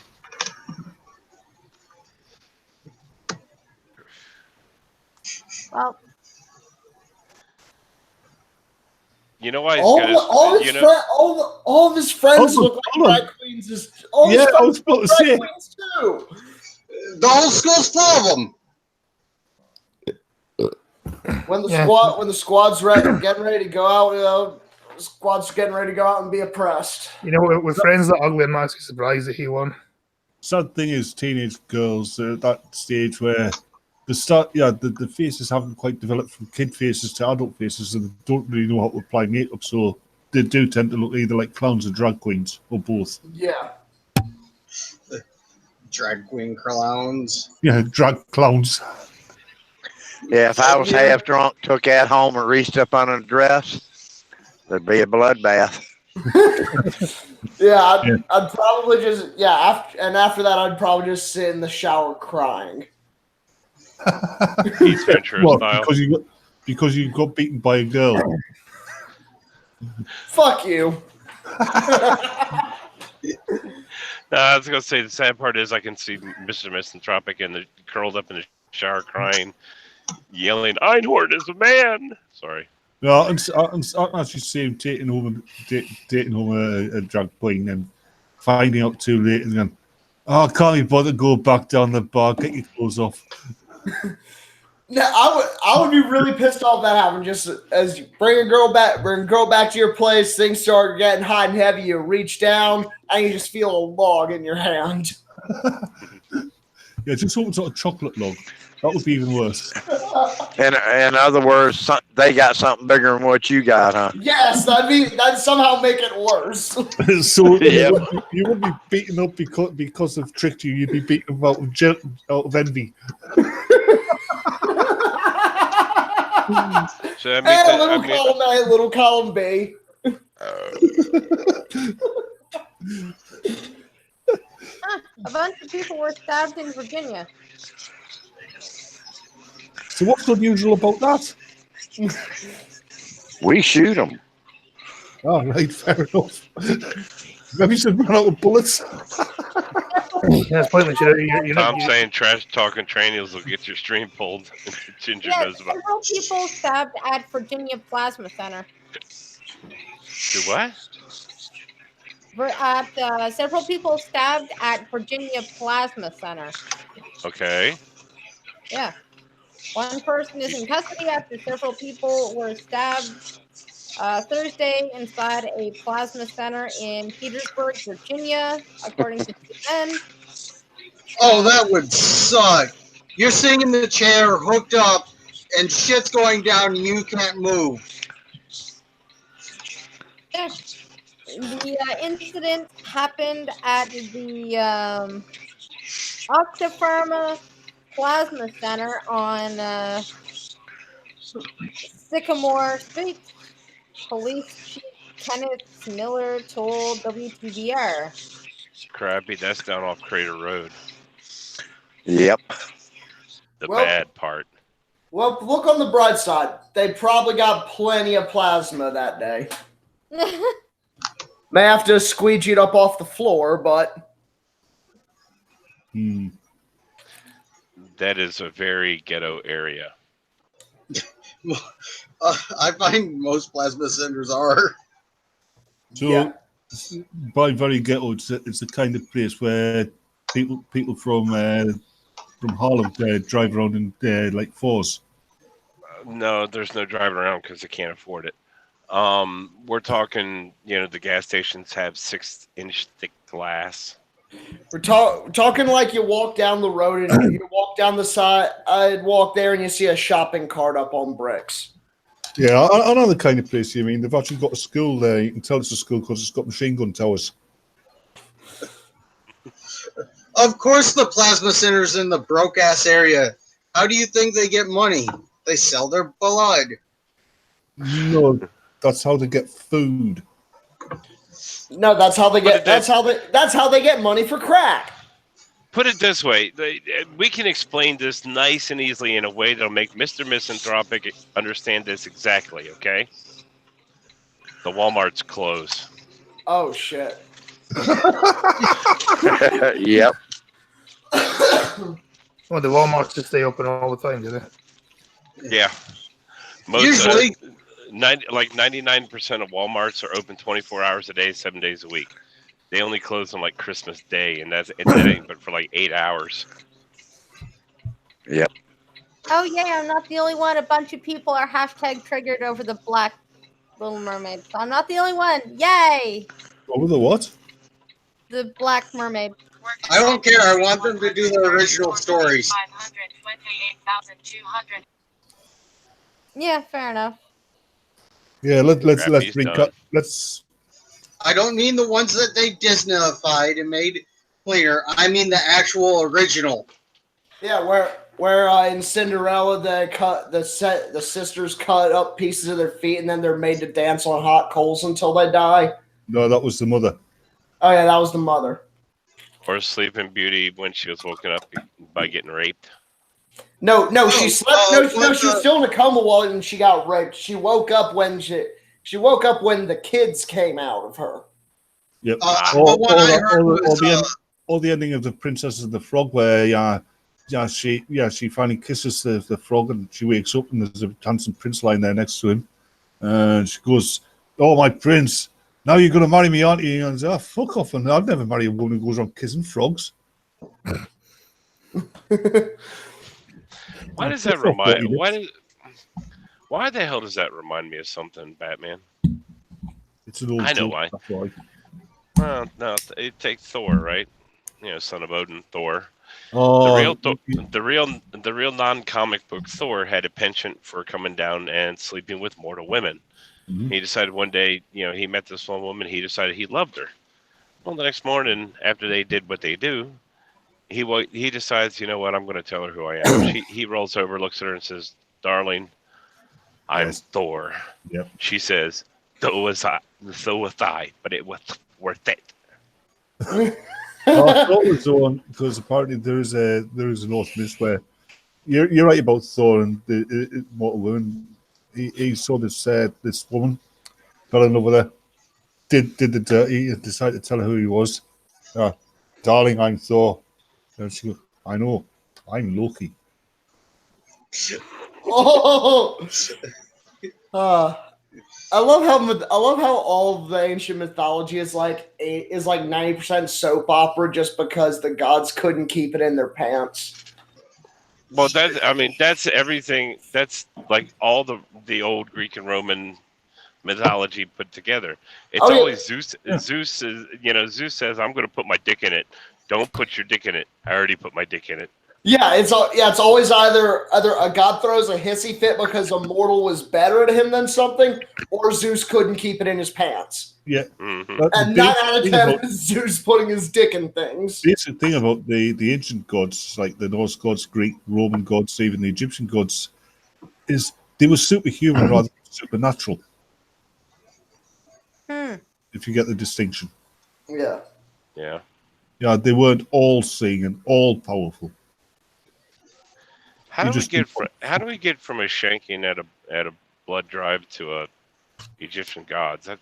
Well, You know why he's All, got the, all, his, his you know, all of his friends Hold on, look like hold on. drag queens. All his Yeah, I friends was about to look like say. drag queens too. The whole school's full of them. When the squad's getting ready to go out, the squad's getting ready to go out and be oppressed. You know, with friends that ugly, I'm actually surprised that he won. Sad thing is, teenage girls are at that stage where the faces haven't quite developed from kid faces to adult faces, and they don't really know how to apply makeup, so they do tend to look either like clowns or drag queens, or both. Yeah. Drag queen clowns. Yeah, drag clowns. Yeah, if I was half drunk, took that home and reached up under the dress, there'd be a bloodbath. Yeah, I'd probably just after that I'd probably just sit in the shower crying. Heath Ventura What, style. because you got beaten by a girl. Fuck you. I was gonna say the sad part is I can see Mr. Misanthropic curled up in the shower crying, yelling, "Einhorn is a man." Sorry. No, I can actually see him taking home a drag queen and finding out too late and going, "Oh, can't be bothered to go back down the bar, get your clothes off." No, I would be really pissed off if that happened. Just as you bring a girl back to your place, things start getting hot and heavy. You reach down and you just feel a log in your hand. Yeah, just some sort of chocolate log. That would be even worse. In other words, they got something bigger than what you got, huh? Yes, that'd somehow make it worse. So Yeah. you wouldn't be beaten up because of tricked you. You'd be beaten up out of envy. So that Hey, little column A, little column B. a bunch of people were stabbed in Virginia. So what's unusual about that? We shoot them. Oh, right, fair enough. Maybe you should run out of bullets. That's pointless. Tom saying trash talking trannies will get your stream pulled. Ginger Yeah, knows about. several people stabbed at Virginia Plasma Center. Do what? Several people stabbed at Virginia Plasma Center. Okay. Yeah. One person is in custody after several people were stabbed Thursday inside a plasma center in Petersburg, Virginia, according to CNN. Oh, that would suck. You're sitting in the chair, hooked up, and shit's going down and you can't move. Yeah. The incident happened at the Octapharma Plasma Center on Sycamore Street. Police Chief Kenneth Miller told WTVR. Crappy. That's down off Crater Road. Yep. The Well- bad part. Well, look on the bright side. They probably got plenty of plasma that day. May have to squeegee it up off the floor, but That is a very ghetto area. I find most plasma centers are. So, Yeah. by very ghetto, it's the kind of place where people from Harlem drive around in like fours. No, there's no driving around because they can't afford it. We're talking, the gas stations have 6-inch thick glass. we're talking like you walk down the road and you walk down the side. I'd walk there and you see a shopping cart up on bricks. Yeah, I know the kind of place you mean. They've actually got a school there. You can tell it's a school because it's got machine gun towers. Of course, the plasma center's in the broke ass area. How do you think they get money? They sell their blood. No, that's how they get food. No, that's how they get. But That's how they get money for crack. Put it this way, we can explain this nice and easily in a way that'll make Mr. Misanthropic understand this exactly, okay? The Walmart's close. Oh shit. Yep. Well, the Walmarts just stay open all the time, do they? Yeah. Most, Usually, 99% of Walmarts are open 24 hours a day, 7 days a week. They only close on like Christmas Day, and that ain't but for like 8 hours. Yep. Oh yeah, I'm not the only one. A bunch of people are hashtag triggered over the Black Little Mermaid. So I'm not the only one. Yay! Over the what? The Black Mermaid. I don't care. I want them to do their original stories. 528,200. Yeah, fair enough. Yeah, let's Crappy's bring done. let's. I don't mean the ones that they Disneyfied and made cleaner. I mean the actual original. Yeah, where in Cinderella they cut the sisters cut up pieces of their feet and then they're made to dance on hot coals until they die. No, that was the mother. Oh yeah, that was the mother. Or Sleeping Beauty when she was woken up by getting raped. No, she slept. No, she was what still in a coma when she got raped. She woke up when she woke up when the kids came out of her. Yep. The one I heard was, Or the ending of the Princess and the Frog, where she finally kisses the frog and she wakes up and there's a handsome prince lying there next to him, and she goes, "Oh, my prince, now you're going to marry me, aren't you?" And I said, "Oh, fuck off! And I'd never marry a woman who goes around kissing frogs." Why does that remind? Why the hell does that remind me of something, Batman? It's an old I know joke, why. that's why. Well, no, it takes Thor, right? Son of Odin, Thor. Oh, The real non-comic book Thor had a penchant for coming down and sleeping with mortal women. Mhm. He decided one day, he met this one woman. He decided he loved her. Well, the next morning, after they did what they do, he decides, you know what? I'm going to tell her who I am. He rolls over, looks at her, and says, "Darling, I'm Yes. Thor." Yep. She says, "So was I, but it was worth it." I thought it was on because apparently there is a North myth where you're right about Thor and the Mortal Woman. He saw this woman, fell in love with her, did the dirty, and decided to tell her who he was. Darling, I'm Thor. And she goes, I know, I'm Loki. Oh, I love how all of the ancient mythology is like 90% soap opera just because the gods couldn't keep it in their pants. Well, that's everything. That's like all the old Greek and Roman mythology put together. It's Oh, yeah. always Zeus. Zeus is, Zeus says, "I'm going to put my dick in it." Don't put your dick in it. I already put my dick in it. Yeah, it's always either a god throws a hissy fit because a mortal was better at him than something, or Zeus couldn't keep it in his pants. Yeah. Mm-hmm. And 9 out of 10 is Zeus putting his dick in things. Basic thing about the ancient gods, like the Norse gods, Greek, Roman gods, even the Egyptian gods, is they were superhuman rather than supernatural. If you get the distinction. Yeah. Yeah. Yeah, they weren't all seeing and all powerful. How do we get from a shanking at a blood drive to a Egyptian gods? I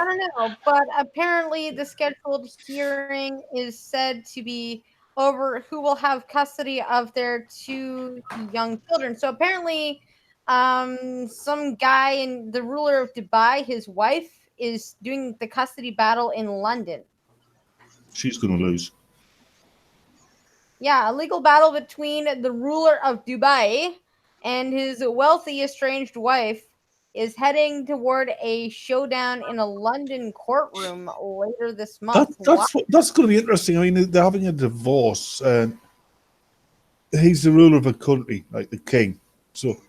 don't know, but apparently the scheduled hearing is said to be over who will have custody of their 2 young children. So apparently, some guy in the ruler of Dubai, his wife, is doing the custody battle in London. She's going to lose. Yeah, a legal battle between the ruler of Dubai and his wealthy estranged wife is heading toward a showdown in a London courtroom later this month. That's going to be interesting. I mean, they're having a divorce, and he's the ruler of a country, like the king. So,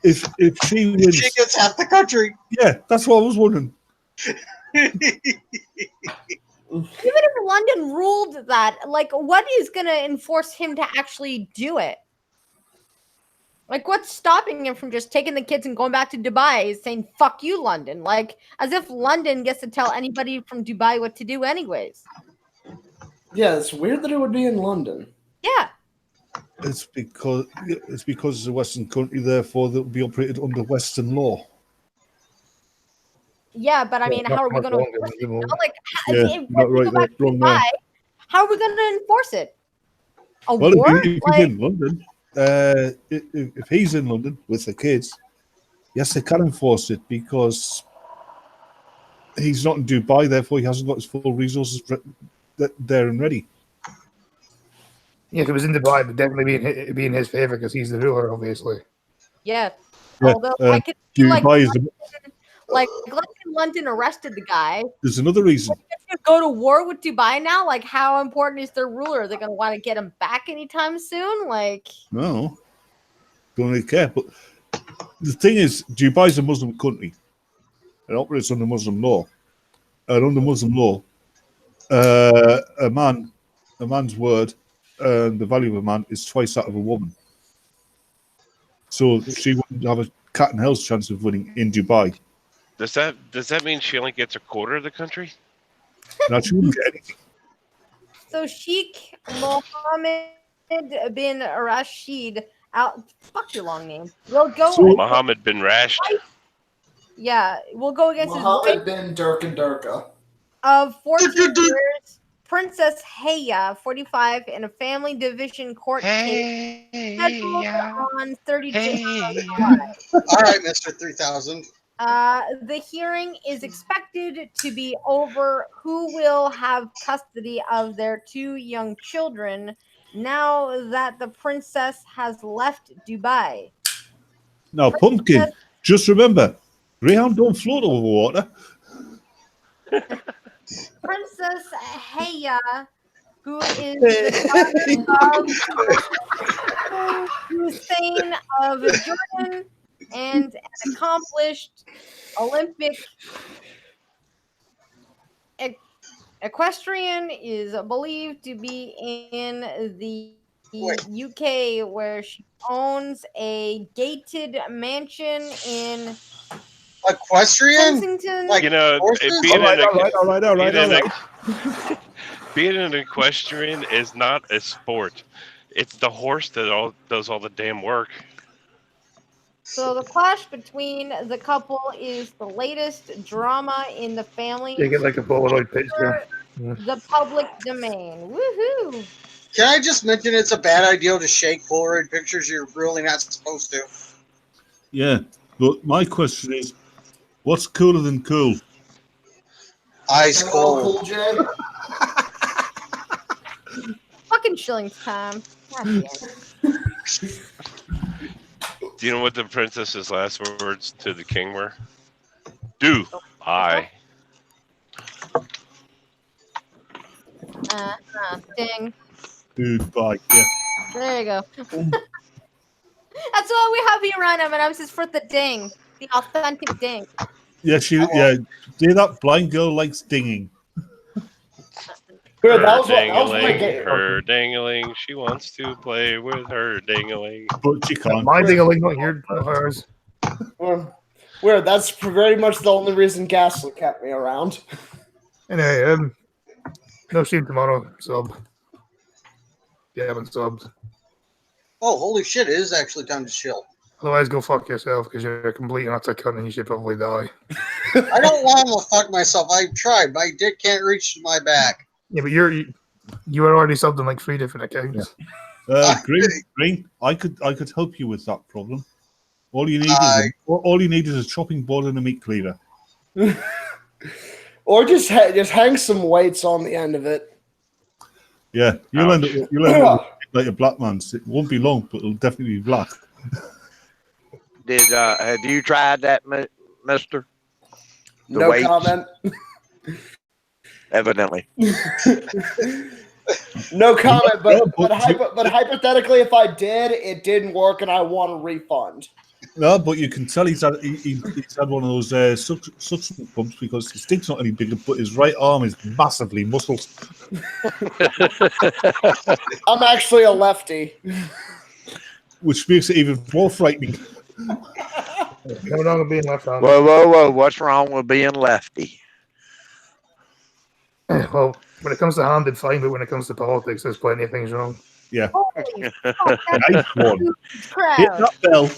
if she wins, she gets half the country. Yeah, that's what I was wondering. Even if London ruled that, like, what is going to enforce him to actually do it? Like, what's stopping him from just taking the kids and going back to Dubai, saying, fuck you, London? Like, as if London gets to tell anybody from Dubai what to do anyways. Yeah, it's weird that it would be in London. Yeah. It's because it's a Western country, therefore they'll be operated under Western law. Yeah, but I mean, how are we going to enforce it? Like, how are we going to enforce it? A war? If he's in London, if he's in London with the kids, yes, they can enforce it because he's not in Dubai, therefore he hasn't got his full resources there and ready. Yeah, if it was in Dubai, it would definitely be in his favor because he's the ruler, obviously. Yeah. Although I could see, like, let's say London arrested the guy. There's another reason. To go to war with Dubai now? Like, how important is their ruler? Are they going to want to get him back anytime soon? Like, no, don't really care. But the thing is, Dubai is a Muslim country. It operates under Muslim law, and under Muslim law, a man's word and the value of a man is twice that of a woman. So she wouldn't have a cat and hell's chance of winning in Dubai. Does that mean she only gets a quarter of the country? No, she wouldn't get anything. So Sheikh Mohammed bin Rashid, fuck your long name. We'll go. Mohammed bin Rashid. Yeah, we'll go against Mohammed bin Durka. Of 14 years, Princess Heya, 45, in a family division court case scheduled on 30 July. All right, Mr. 3000. The hearing is expected to be over who will have custody of their 2 young children now that the princess has left Dubai. Now, Pumpkin, just remember, Greyhound don't float over water. Princess Heya, who is the daughter of Hussein of Jordan and an accomplished Olympic equestrian, is believed to be in the UK, where she owns a gated mansion in Equestrian? Kensington. Like, being an equestrian is not a sport. It's the horse that does all the damn work. So the clash between the couple is the latest drama in the family. You get like a Polaroid picture. The public domain. Woohoo! Can I just mention it's a bad idea to shake Polaroid pictures? You're really not supposed to. Yeah, but my question is, what's cooler than cool? Ice Hello, cold. Cool J. Fucking shillings time. God damn it. Do you know what the princess's last words to the king were? Do I? Ding. Dude, bye. Yeah. There you go. That's all we have here on him, and I was just for the ding. The authentic ding. Yeah, yeah. See that blind girl likes dinging. Good, Her that was my dingling, game. her dingling. She wants to play with her dingling. But she can't. My ding-a-ling, not your, not hers. Weird. That's very much the only reason Gaslit kept me around. Anyway, no stream tomorrow, sub. Yeah, I haven't subbed. Oh, holy shit! It is actually time to chill. Otherwise, go fuck yourself because you're a complete and utter cunt and you should probably die. I don't want to fuck myself. I tried. My dick can't reach my back. Yeah, but you were already subbed on like 3 different accounts. Yeah. Green. I could help you with that problem. All you need is a chopping board and a meat cleaver. Or just hang some weights on the end of it. Yeah, you'll end up like a black man's. It won't be long, but it'll definitely be black. Have you tried that, Mister? No comment. Evidently. No comment, but hypothetically, if I did, it didn't work, and I want a refund. No, but you can tell he's had one of those suction pumps because his stick's not any bigger, but his right arm is massively muscled. I'm actually a lefty. Which makes it even more frightening. No longer being left on. Whoa. What's wrong with being lefty? Well, when it comes to handed, fine, but when it comes to politics, there's plenty of things wrong. Yeah. Holy fuck, that's Nice one. huge Hit crowd. that bell.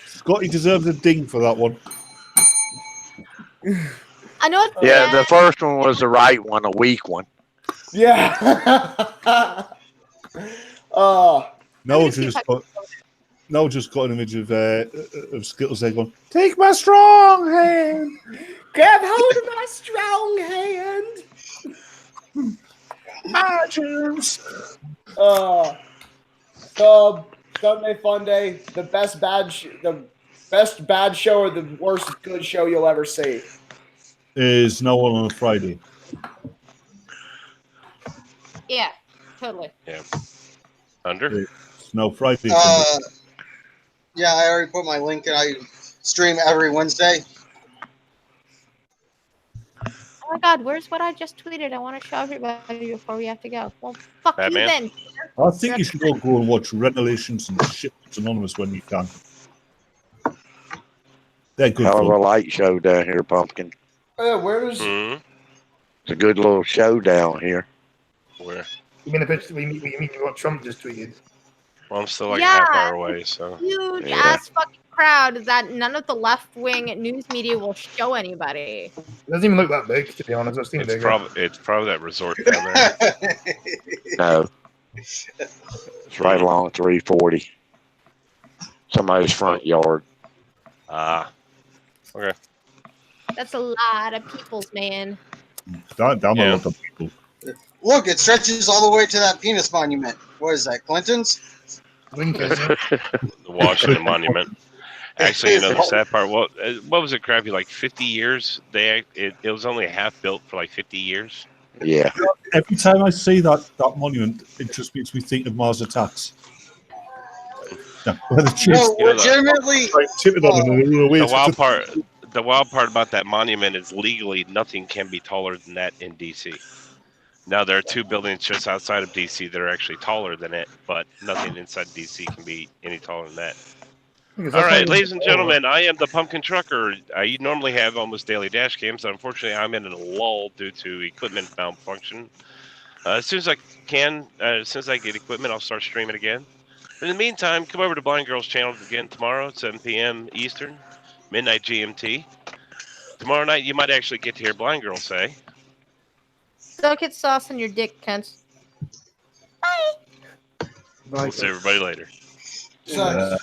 Scotty deserves a ding for that one. I know it's Yeah, bad. the first one was the right one, a weak one. Yeah. No, just got an image of Skittles there going, take my strong hand. Grab hold of my strong hand. My germs. Sunday Fun Day, the best bad show or the worst good show you'll ever see. Is no one on a Friday. Yeah, totally. Yeah. Under? It's no Friday. Yeah, I already put my link, and I stream every Wednesday. Oh my god, where's what I just tweeted? I want to show everybody before we have to go. Well, fuck Batman? you then. I think you should all go and watch Revelations and Shit's Anonymous when you can. They're good Hell of a fun. light show down here, Pumpkin. Where does Hmm? It's a good little show down here. Where? You mean the picture? You mean what Trump just tweeted? Well, I'm still like a Yeah. half hour away, so. Huge Yeah. ass fucking crowd that none of the left wing news media will show anybody. It doesn't even look that big, to be honest. I've seen It's bigger. probably that resort down there. No. It's right along 340. Somebody's front yard. Okay. That's a lot of people's, man. Damn Yeah. a lot of people. Look, it stretches all the way to that penis monument. What is that, Clinton's? The Washington Monument. Actually, you know the sad part. What was it, Crappy? Like 50 years. It was only half built for like 50 years. Yeah. Every time I see that monument, it just makes me think of Mars Attacks. Yeah, where the No, chiefs legitimately. tip it on and roll away. The wild part about that monument is legally nothing can be taller than that in DC. Now there are two buildings just outside of DC that are actually taller than it, but nothing inside DC can be any taller than that. All right, ladies and gentlemen, I am the Pumpkin Trucker. I normally have almost daily dash cams. Unfortunately, I'm in a lull due to equipment malfunction. As soon as I can, as soon as I get equipment, I'll start streaming again. In the meantime, come over to Blind Girls channel again tomorrow at 7 p.m. Eastern, midnight GMT. Tomorrow night, you might actually get to hear Blind Girl say, Don't get sauce on your dick, Kent. we'll see everybody later. So,